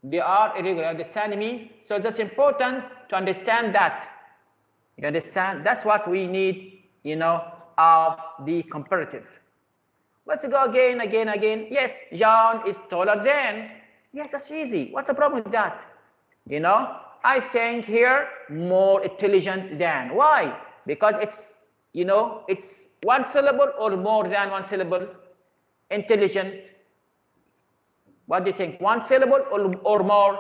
They are irregular. Understand me? So that's important to understand that. You understand? That's what we need, you know, of the comparative. Let's go again. Yes, John is taller than. Yes, that's easy. What's the problem with that? You know, I think here more intelligent than. Why? Because it's, you know, it's one syllable or more than one syllable. Intelligent. What do you think? One syllable or more?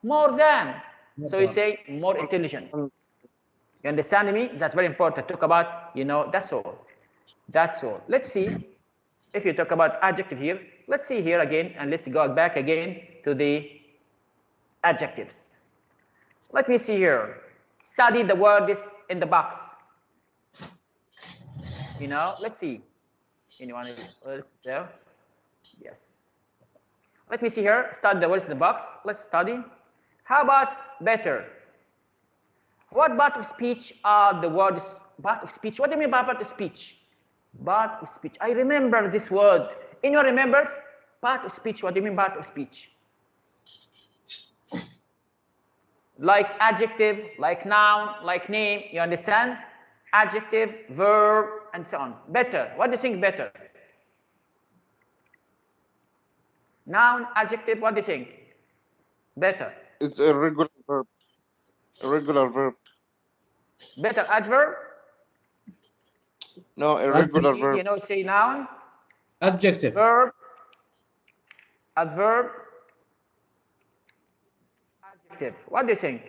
More than. So you say more intelligent. You understand me? That's very important. Talk about, you know, that's all. That's all. Let's see. If you talk about adjective here, let's see here again, and let's go back again to the adjectives. Let me see here. Study the word is in the box. You know, let's see. Anyone else there? Yes. Let me see here. Study the words in the box. Let's study. How about better? What part of speech are the words part of speech? What do you mean by part of speech? Part of speech. I remember this word. Anyone remembers? Part of speech. What do you mean part of speech? Like adjective, like noun, like name. You understand? Adjective, verb, and so on. Better. What do you think better? Noun, adjective, what do you think? Better. It's a regular verb. Irregular verb. Better adverb? No, irregular verb. You know, say noun, Adjective. verb, adverb, adjective. What do you think?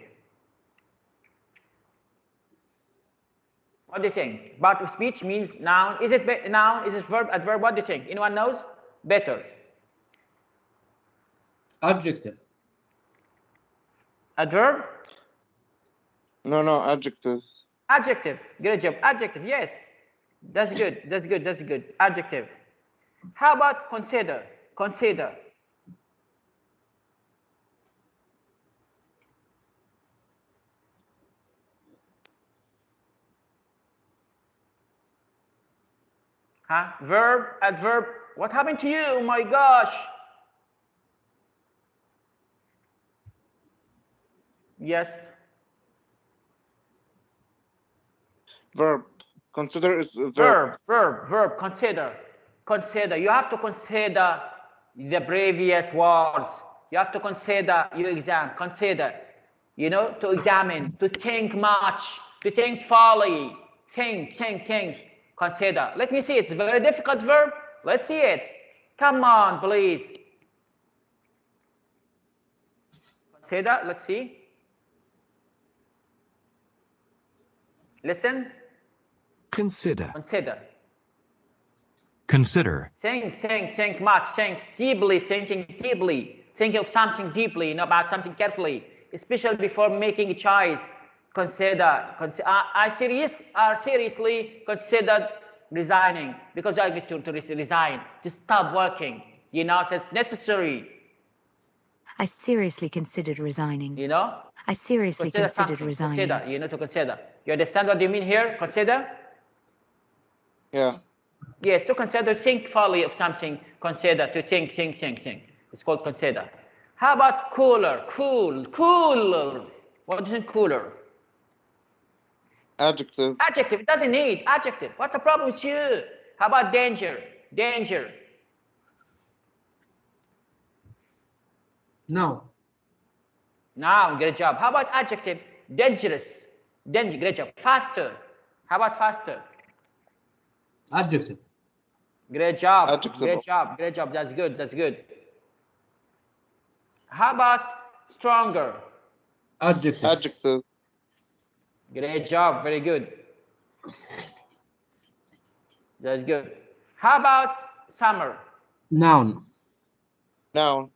What do you think? Part of speech means noun. Is it noun? Is it verb, adverb? What do you think? Anyone knows? Better. Adjective. Adverb? No, adjective. Adjective. Good job. Adjective. Yes. That's good. That's good. That's good. Adjective. How about consider? Consider. Huh? Verb, adverb. What happened to you? Oh my gosh. Yes. Verb. Consider is a verb. Verb. Consider. Consider. You have to consider the previous words. You have to consider your exam. Consider. You know, to examine, to think much, to think fully. Think. Consider. Let me see. It's a very difficult verb. Let's see it. Come on, please. Consider. Let's see. Listen. Consider. Consider. Consider. Think much. Think deeply. Thinking deeply. Think of something deeply. You know, about something carefully, especially before making a choice. Consider. I seriously considered resigning because I get to resign, to stop working. You know, so it's necessary. I seriously considered resigning. You know. I seriously considered something. resigning. Consider. You know, to consider. You understand what you mean here? Consider. Yeah. Yes, to consider, think fully of something, consider, to think. It's called consider. How about cooler? Cooler. What is it, cooler? Adjective. Adjective, it doesn't need adjective. What's the problem with you? How about danger? Danger. Noun. Noun, great job. How about adjective? Dangerous. Danger, great job. Faster. How about faster? Adjective. Great job. Adjective. Great job. That's good. How about stronger? Adjective. Adjective. Great job. Very good. That's good. How about summer? Noun. Noun.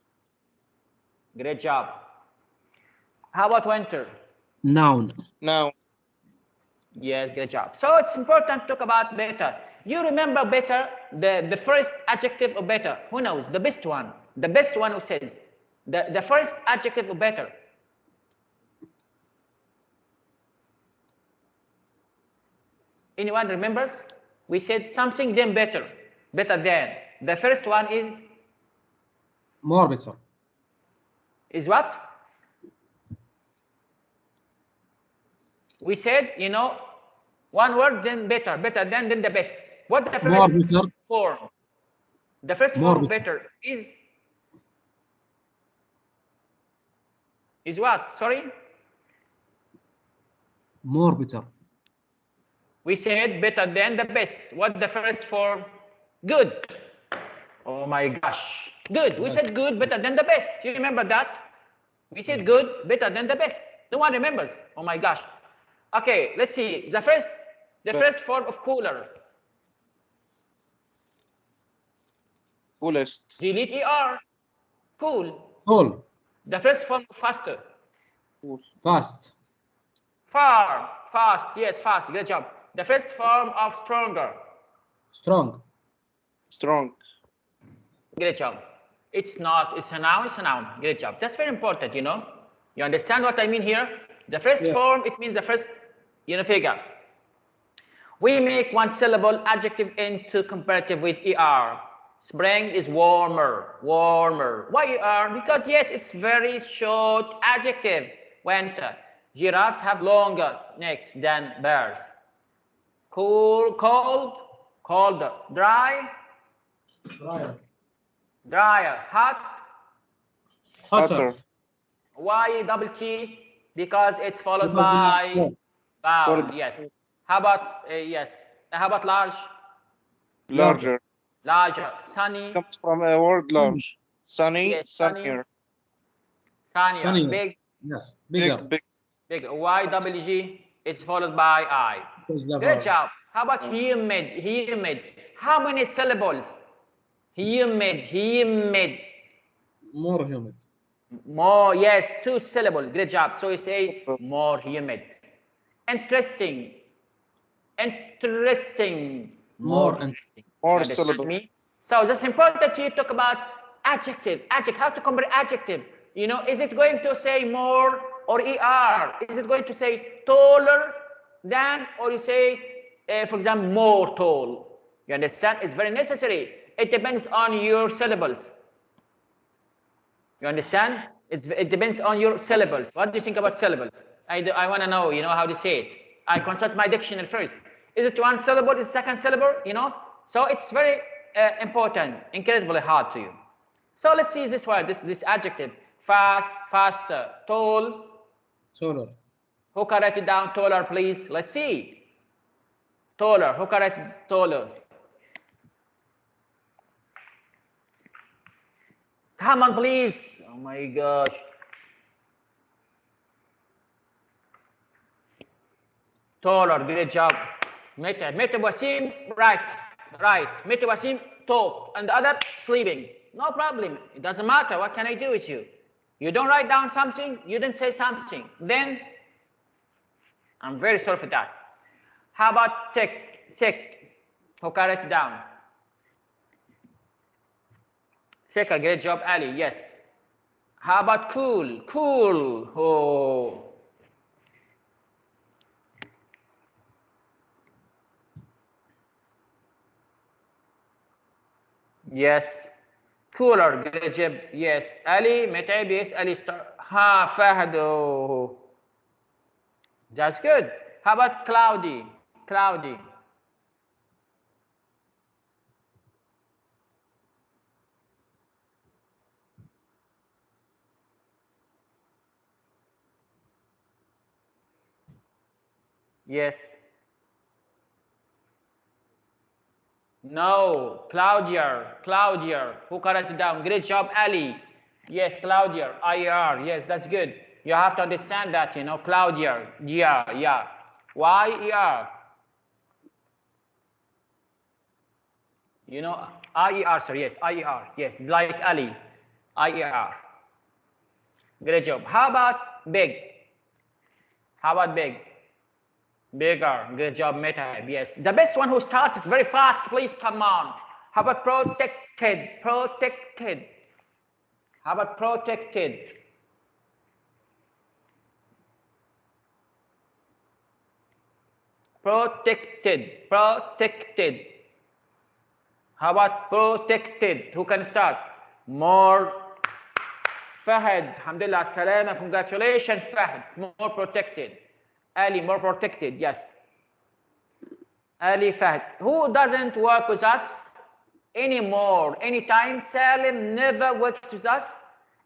Great job. How about winter? Noun. Noun. Yes, great job. So it's important to talk about better. You remember better, the first adjective of better. Who knows? The best one. The best one who says. The first adjective of better. Anyone remembers? We said something then better. Better than. The first one is? More better. Is what? We said, you know, one word, then better than, then the best. What the first form? The first form of better is what? Sorry? More better. We said better than the best. What the first form? Good. Oh my gosh. Good. We said good, better than the best. You remember that? We said good, better than the best. No one remembers. Oh my gosh. Okay, let's see. The first form of cooler. Coolest. Delete ER. Cool. Cool. The first form of faster. Cool. Fast. Far. Fast. Yes, fast. Good job. The first form of stronger. Strong. Strong. Great job. It's a noun. Great job. That's very important, you know. You understand what I mean here? The first form, it means the first, you know, figure. We make one syllable adjective into comparative with ER. Spring is warmer. Why ER? Because yes, it's very short adjective. Winter. Giraffes have longer necks than bears. Cool, colder. Dry. Drier. Hot. Utter. Why double T? Because it's followed Because by vowel. For- Yes. How about yes? How about large? Larger. Larger. Sunny. Comes from a word large. Sunny, Yes, sunny. sunnier. Sunnier. Big. Yes, bigger. Big, big. Big. Y double G. It's followed by I. Because the Great verb. job. How about humid? Humid. How many syllables? Humid. Humid. More humid. More. Yes, 2 syllables. Great job. So you say more humid. Interesting. Interesting. More interesting. More You understand syllable. me? So that's important to talk about adjective. Adjective. How to compare adjective? You know, is it going to say more or er? Is it going to say taller than, or you say, for example, more tall? You understand? It's very necessary. It depends on your syllables. You understand? It depends on your syllables. What do you think about syllables? I want to know, you know, how to say it. I consult my dictionary first. Is it 1 syllable? Is it 2nd syllable? You know? So it's very important, incredibly hard to you. So let's see this word, this adjective. Fast, faster, tall. Taller. Who can write it down? Taller, please. Let's see. Taller. Who can write taller? Come on, please. Oh my gosh. Taller. Great job. Mete Wasim, right. Mete Wasim, talk. And the other, sleeping. No problem. It doesn't matter. What can I do with you? You don't write down something, you didn't say something. Then, I'm very sorry for that. How about thick? Who can write it down? Thicker, great job, Ali. Yes. How about cool? Oh. Yes. Cooler, great job. Yes. Ali, Metaib, yes. Ali, star. Ha, Fahad. Oh. That's good. How about cloudy? Yes. No, cloudier. Who can write it down? Great job, Ali. Yes, cloudier. IR. Yes, that's good. You have to understand that, you know, cloudier. Yeah. Why ER? You know, IER, sir. Yes, IER. Yes, like Ali. IER. Great job. How about big? Bigger. Good job, Meta. Yes. The best one who starts very fast, please come on. How about protected? How about protected? Protected. How about protected? Who can start? More. Fahad. Alhamdulillah. Salama. Congratulations, Fahad. More protected. Ali, more protected. Yes. Ali, Fahad. Who doesn't work with us anymore? Anytime. Salim never works with us.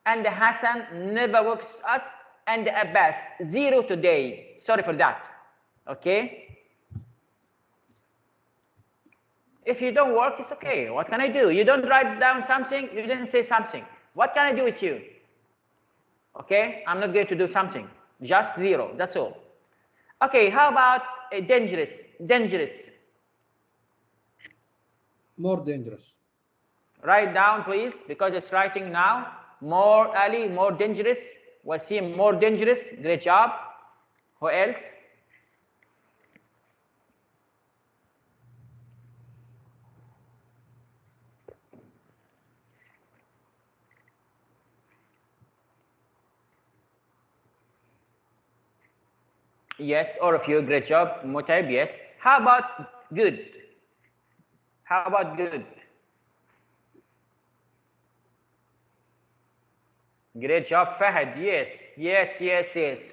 And Hassan never works with us. And Abbas. 0 today. Sorry for that. Okay. If you don't work, it's okay. What can I do? You don't write down something, you didn't say something. What can I do with you? Okay, I'm not going to do something. Just 0, that's all. Okay, how about dangerous? More dangerous. Write down, please, because it's writing now. More, Ali, more dangerous. Wasim, more dangerous. Great job. Who else? Yes, all of you, great job. Mutaib, yes. How about good? Great job, Fahad. Yes.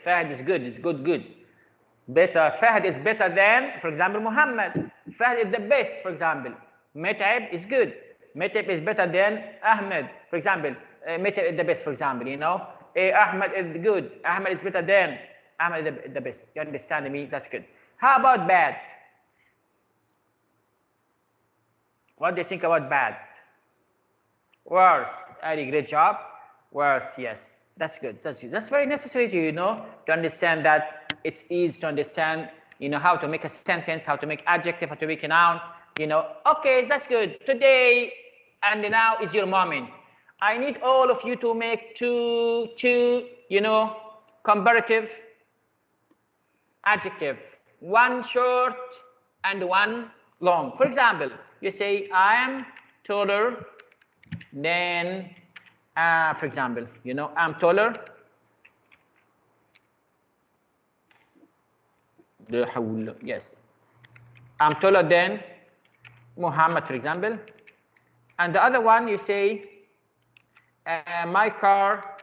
Fahad is good. It's good. Better. Fahad is better than, for example, Muhammad. Fahad is the best, for example. Mutaib is good. Mutaib is better than Ahmed, for example. Meta is the best, for example, you know. Ahmed is good. Ahmed is better than. Ahmed is the best. You understand me? That's good. How about bad? What do you think about bad? Worse. Ali, great job. Worse, yes. That's good. That's good. That's very necessary to, you know, to understand that it's easy to understand, you know, how to make a sentence, how to make adjective, how to make a noun, you know. Okay, that's good. Today and now is your moment. I need all of you to make two, you know, comparative adjective. One short and one long. For example, you say, I am taller than, for example, you know, I'm taller. Yes. I'm taller than Muhammad, for example. And the other one, you say, my car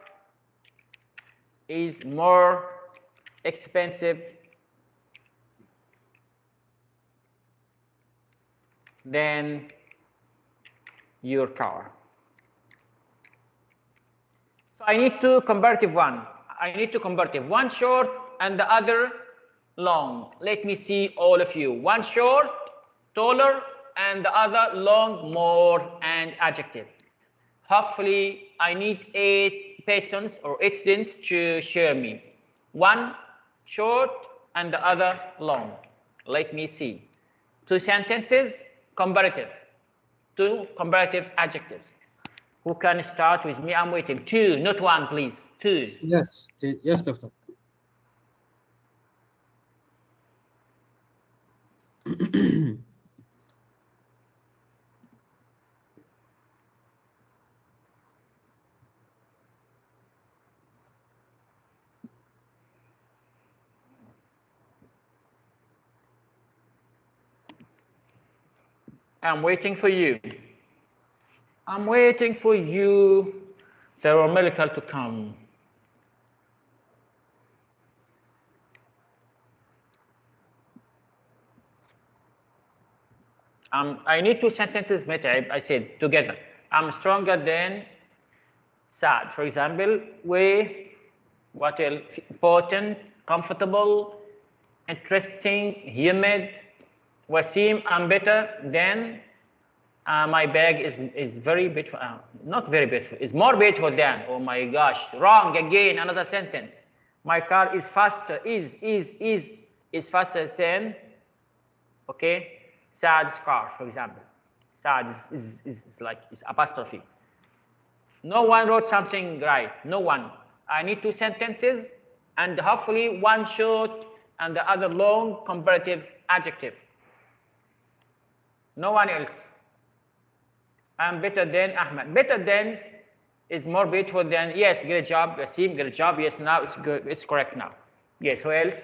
is more expensive than your car. So I need two comparative one. I need two comparative, one short and the other long. Let me see all of you. One short, taller, and the other long, more, and adjective. Hopefully, I need 8 persons or 8 students to share me. One short and the other long. Let me see. 2 sentences, comparative. 2 comparative adjectives. Who can start with me? I'm waiting. 2, not 1, please. 2. Yes, yes, doctor. I'm waiting for you. I'm waiting for you. There are miracles to come. I need 2 sentences, Meta. I said together. I'm stronger than Saad. For example, what else? Important, comfortable, interesting, humid. Wasim, I'm better than. My bag is very beautiful. Not very beautiful. It's more beautiful than. Oh my gosh! Wrong again. Another sentence. My car is faster. Is faster than. Okay. Saad's car, for example. Saad is like apostrophe. No one wrote something right. No one. I need 2 sentences and hopefully one short and the other long comparative adjective. No one else. I'm better than Ahmed. Better than is more beautiful than. Yes, great job. Wasim, great job. Yes, now it's good. It's correct now. Yes, who else?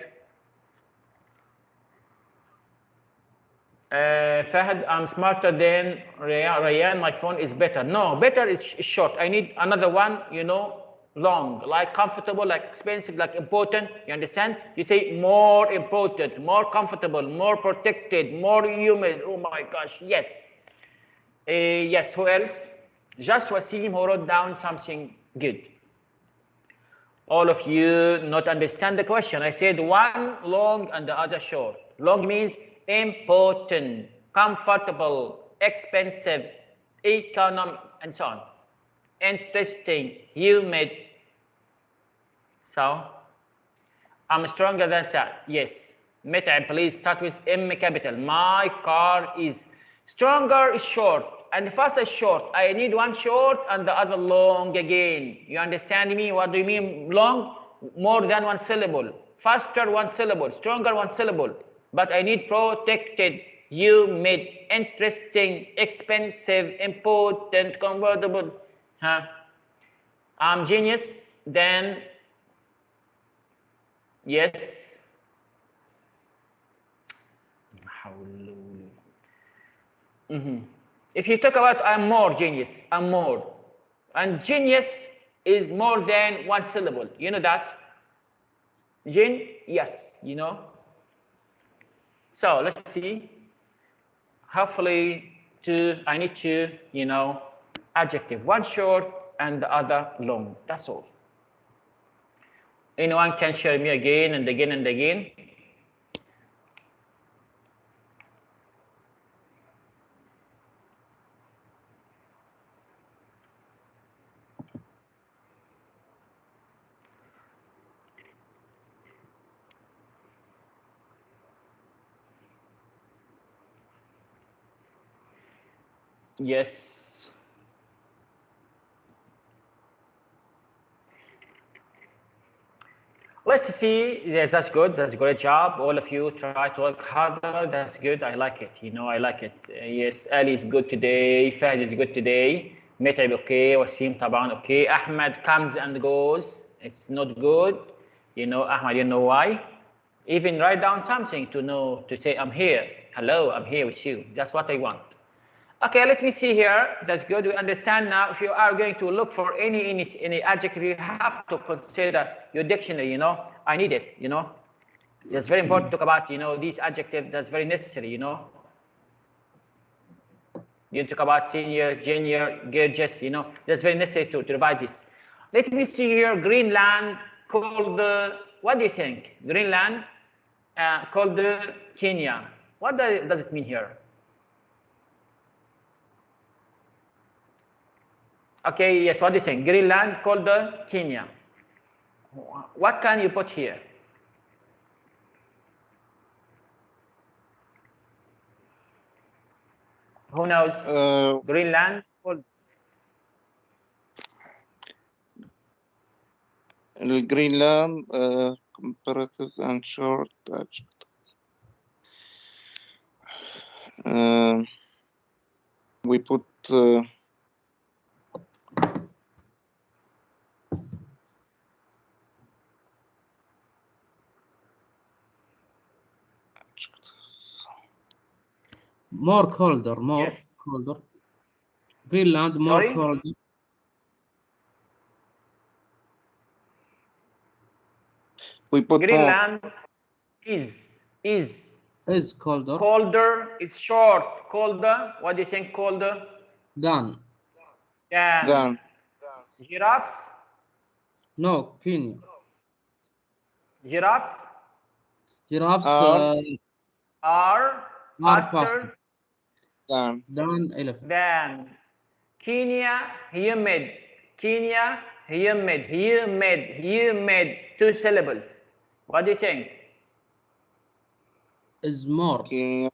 Fahad, I'm smarter than Rayan. My phone is better. No, better is short. I need another one, you know, long, like comfortable, like expensive, like important. You understand? You say more important, more comfortable, more protected, more humid. Oh my gosh, yes. Yes, who else? Just Wasim who wrote down something good. All of you not understand the question. I said one long and the other short. Long means important, comfortable, expensive, economic, and so on. Interesting, humid. So, I'm stronger than Saad. Yes. Meta, please start with M capital. My car is stronger is short and faster is short. I need one short and the other long again. You understand me? What do you mean long? More than 1 syllable. Faster 1 syllable. Stronger 1 syllable. But I need protected, humid, interesting, expensive, important, convertible. Huh? I'm genius, then yes. If you talk about I'm more genius, I'm more. And genius is more than 1 syllable. You know that? Gen, yes, you know. So let's see. Hopefully, I need to, you know, adjective. One short and the other long. That's all. Anyone can share me again and again and again? Yes. Let's see. Yes, that's good. That's a great job. All of you try to work harder. That's good. I like it. You know, I like it. Yes, Ali is good today. Fahd is good today. Met'ab okay. Wasim taban okay. Ahmed comes and goes. It's not good. You know, Ahmed, you know why? Even write down something to know, to say, I'm here. Hello, I'm here with you. That's what I want. Okay, let me see here. That's good. We understand now. If you are going to look for any adjective, you have to consider your dictionary. You know, I need it. You know, it's very important to talk about. You know, these adjectives. That's very necessary. You know, you talk about senior, junior, gorgeous. You know, that's very necessary to revise this. Let me see here. Greenland called what do you think? Greenland called Kenya. What does it mean here? Okay, yes, what do you think? Greenland called Kenya. What can you put here? Who knows? Greenland called Greenland, comparative and short adjective. We put More colder, more yes. colder. Greenland, more Sorry? colder. we put Greenland is colder. colder. It's short. Colder. What do you think? Colder Than. than. Giraffes. No, Kenya. Giraffes Giraffes are faster than elephant. than Kenya. Humid. Kenya. Humid. Humid. Humid. 2 syllables. What do you think? Is more. Kenya.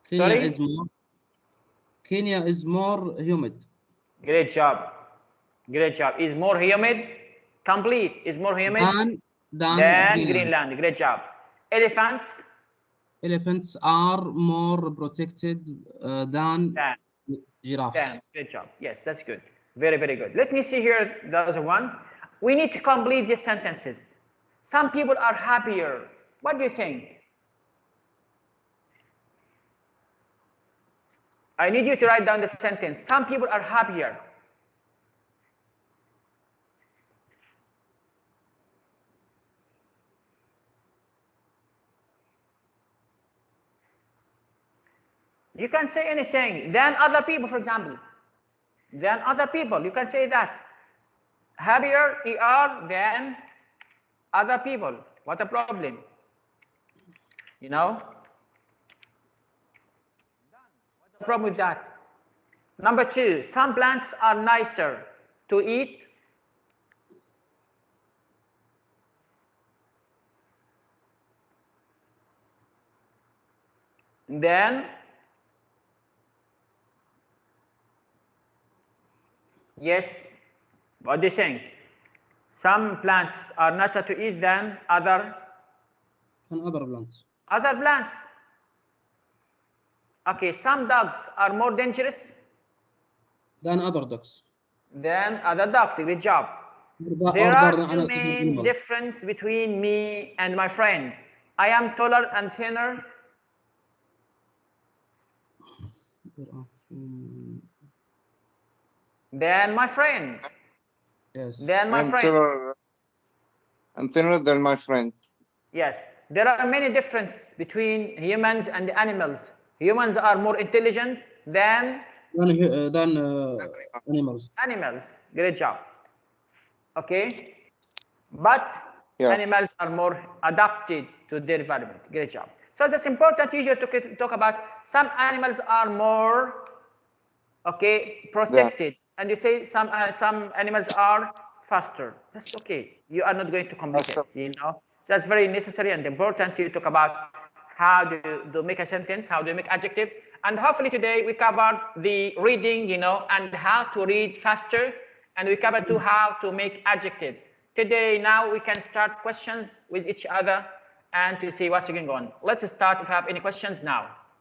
Kenya Sorry? is more. Kenya is more humid. Great job. Great job. Is more humid. Complete. Is more humid Than Greenland. Great job. Elephants. Elephants are more protected than giraffes. Than. Great job. Yes, that's good. Very, very good. Let me see here the other one. We need to complete these sentences. Some people are happier. What do you think? I need you to write down the sentence. Some people are happier. You can say anything. Than other people, for example. Than other people. You can say that. Happier, ER, than other people. What a problem. You know? What's the problem with that? Number 2, some plants are nicer to eat than, yes, what do you think? Some plants are nicer to eat than other plants. Other plants. Okay, some dogs are more dangerous Than other dogs. Than other dogs. Good job. There are 2 main differences between me and my friend. I am taller and thinner. Than my friend. Yes. Than my friend. I'm thinner than my friend. Yes. There are many differences between humans and animals. Humans are more intelligent than than animals. Animals. Great job. Okay. But Yeah. animals are more adapted to their environment. Great job. So that's important usually to talk about some animals are more, okay, protected. And you say some animals are faster. That's okay. You are not going to complicate, you know. That's very necessary and important to talk about how do make a sentence, how do you make adjective. And hopefully today we covered the reading, you know, and how to read faster. And we covered too how to make adjectives. Today, now we can start questions with each other and to see what's going on. Let's start if you have any questions now.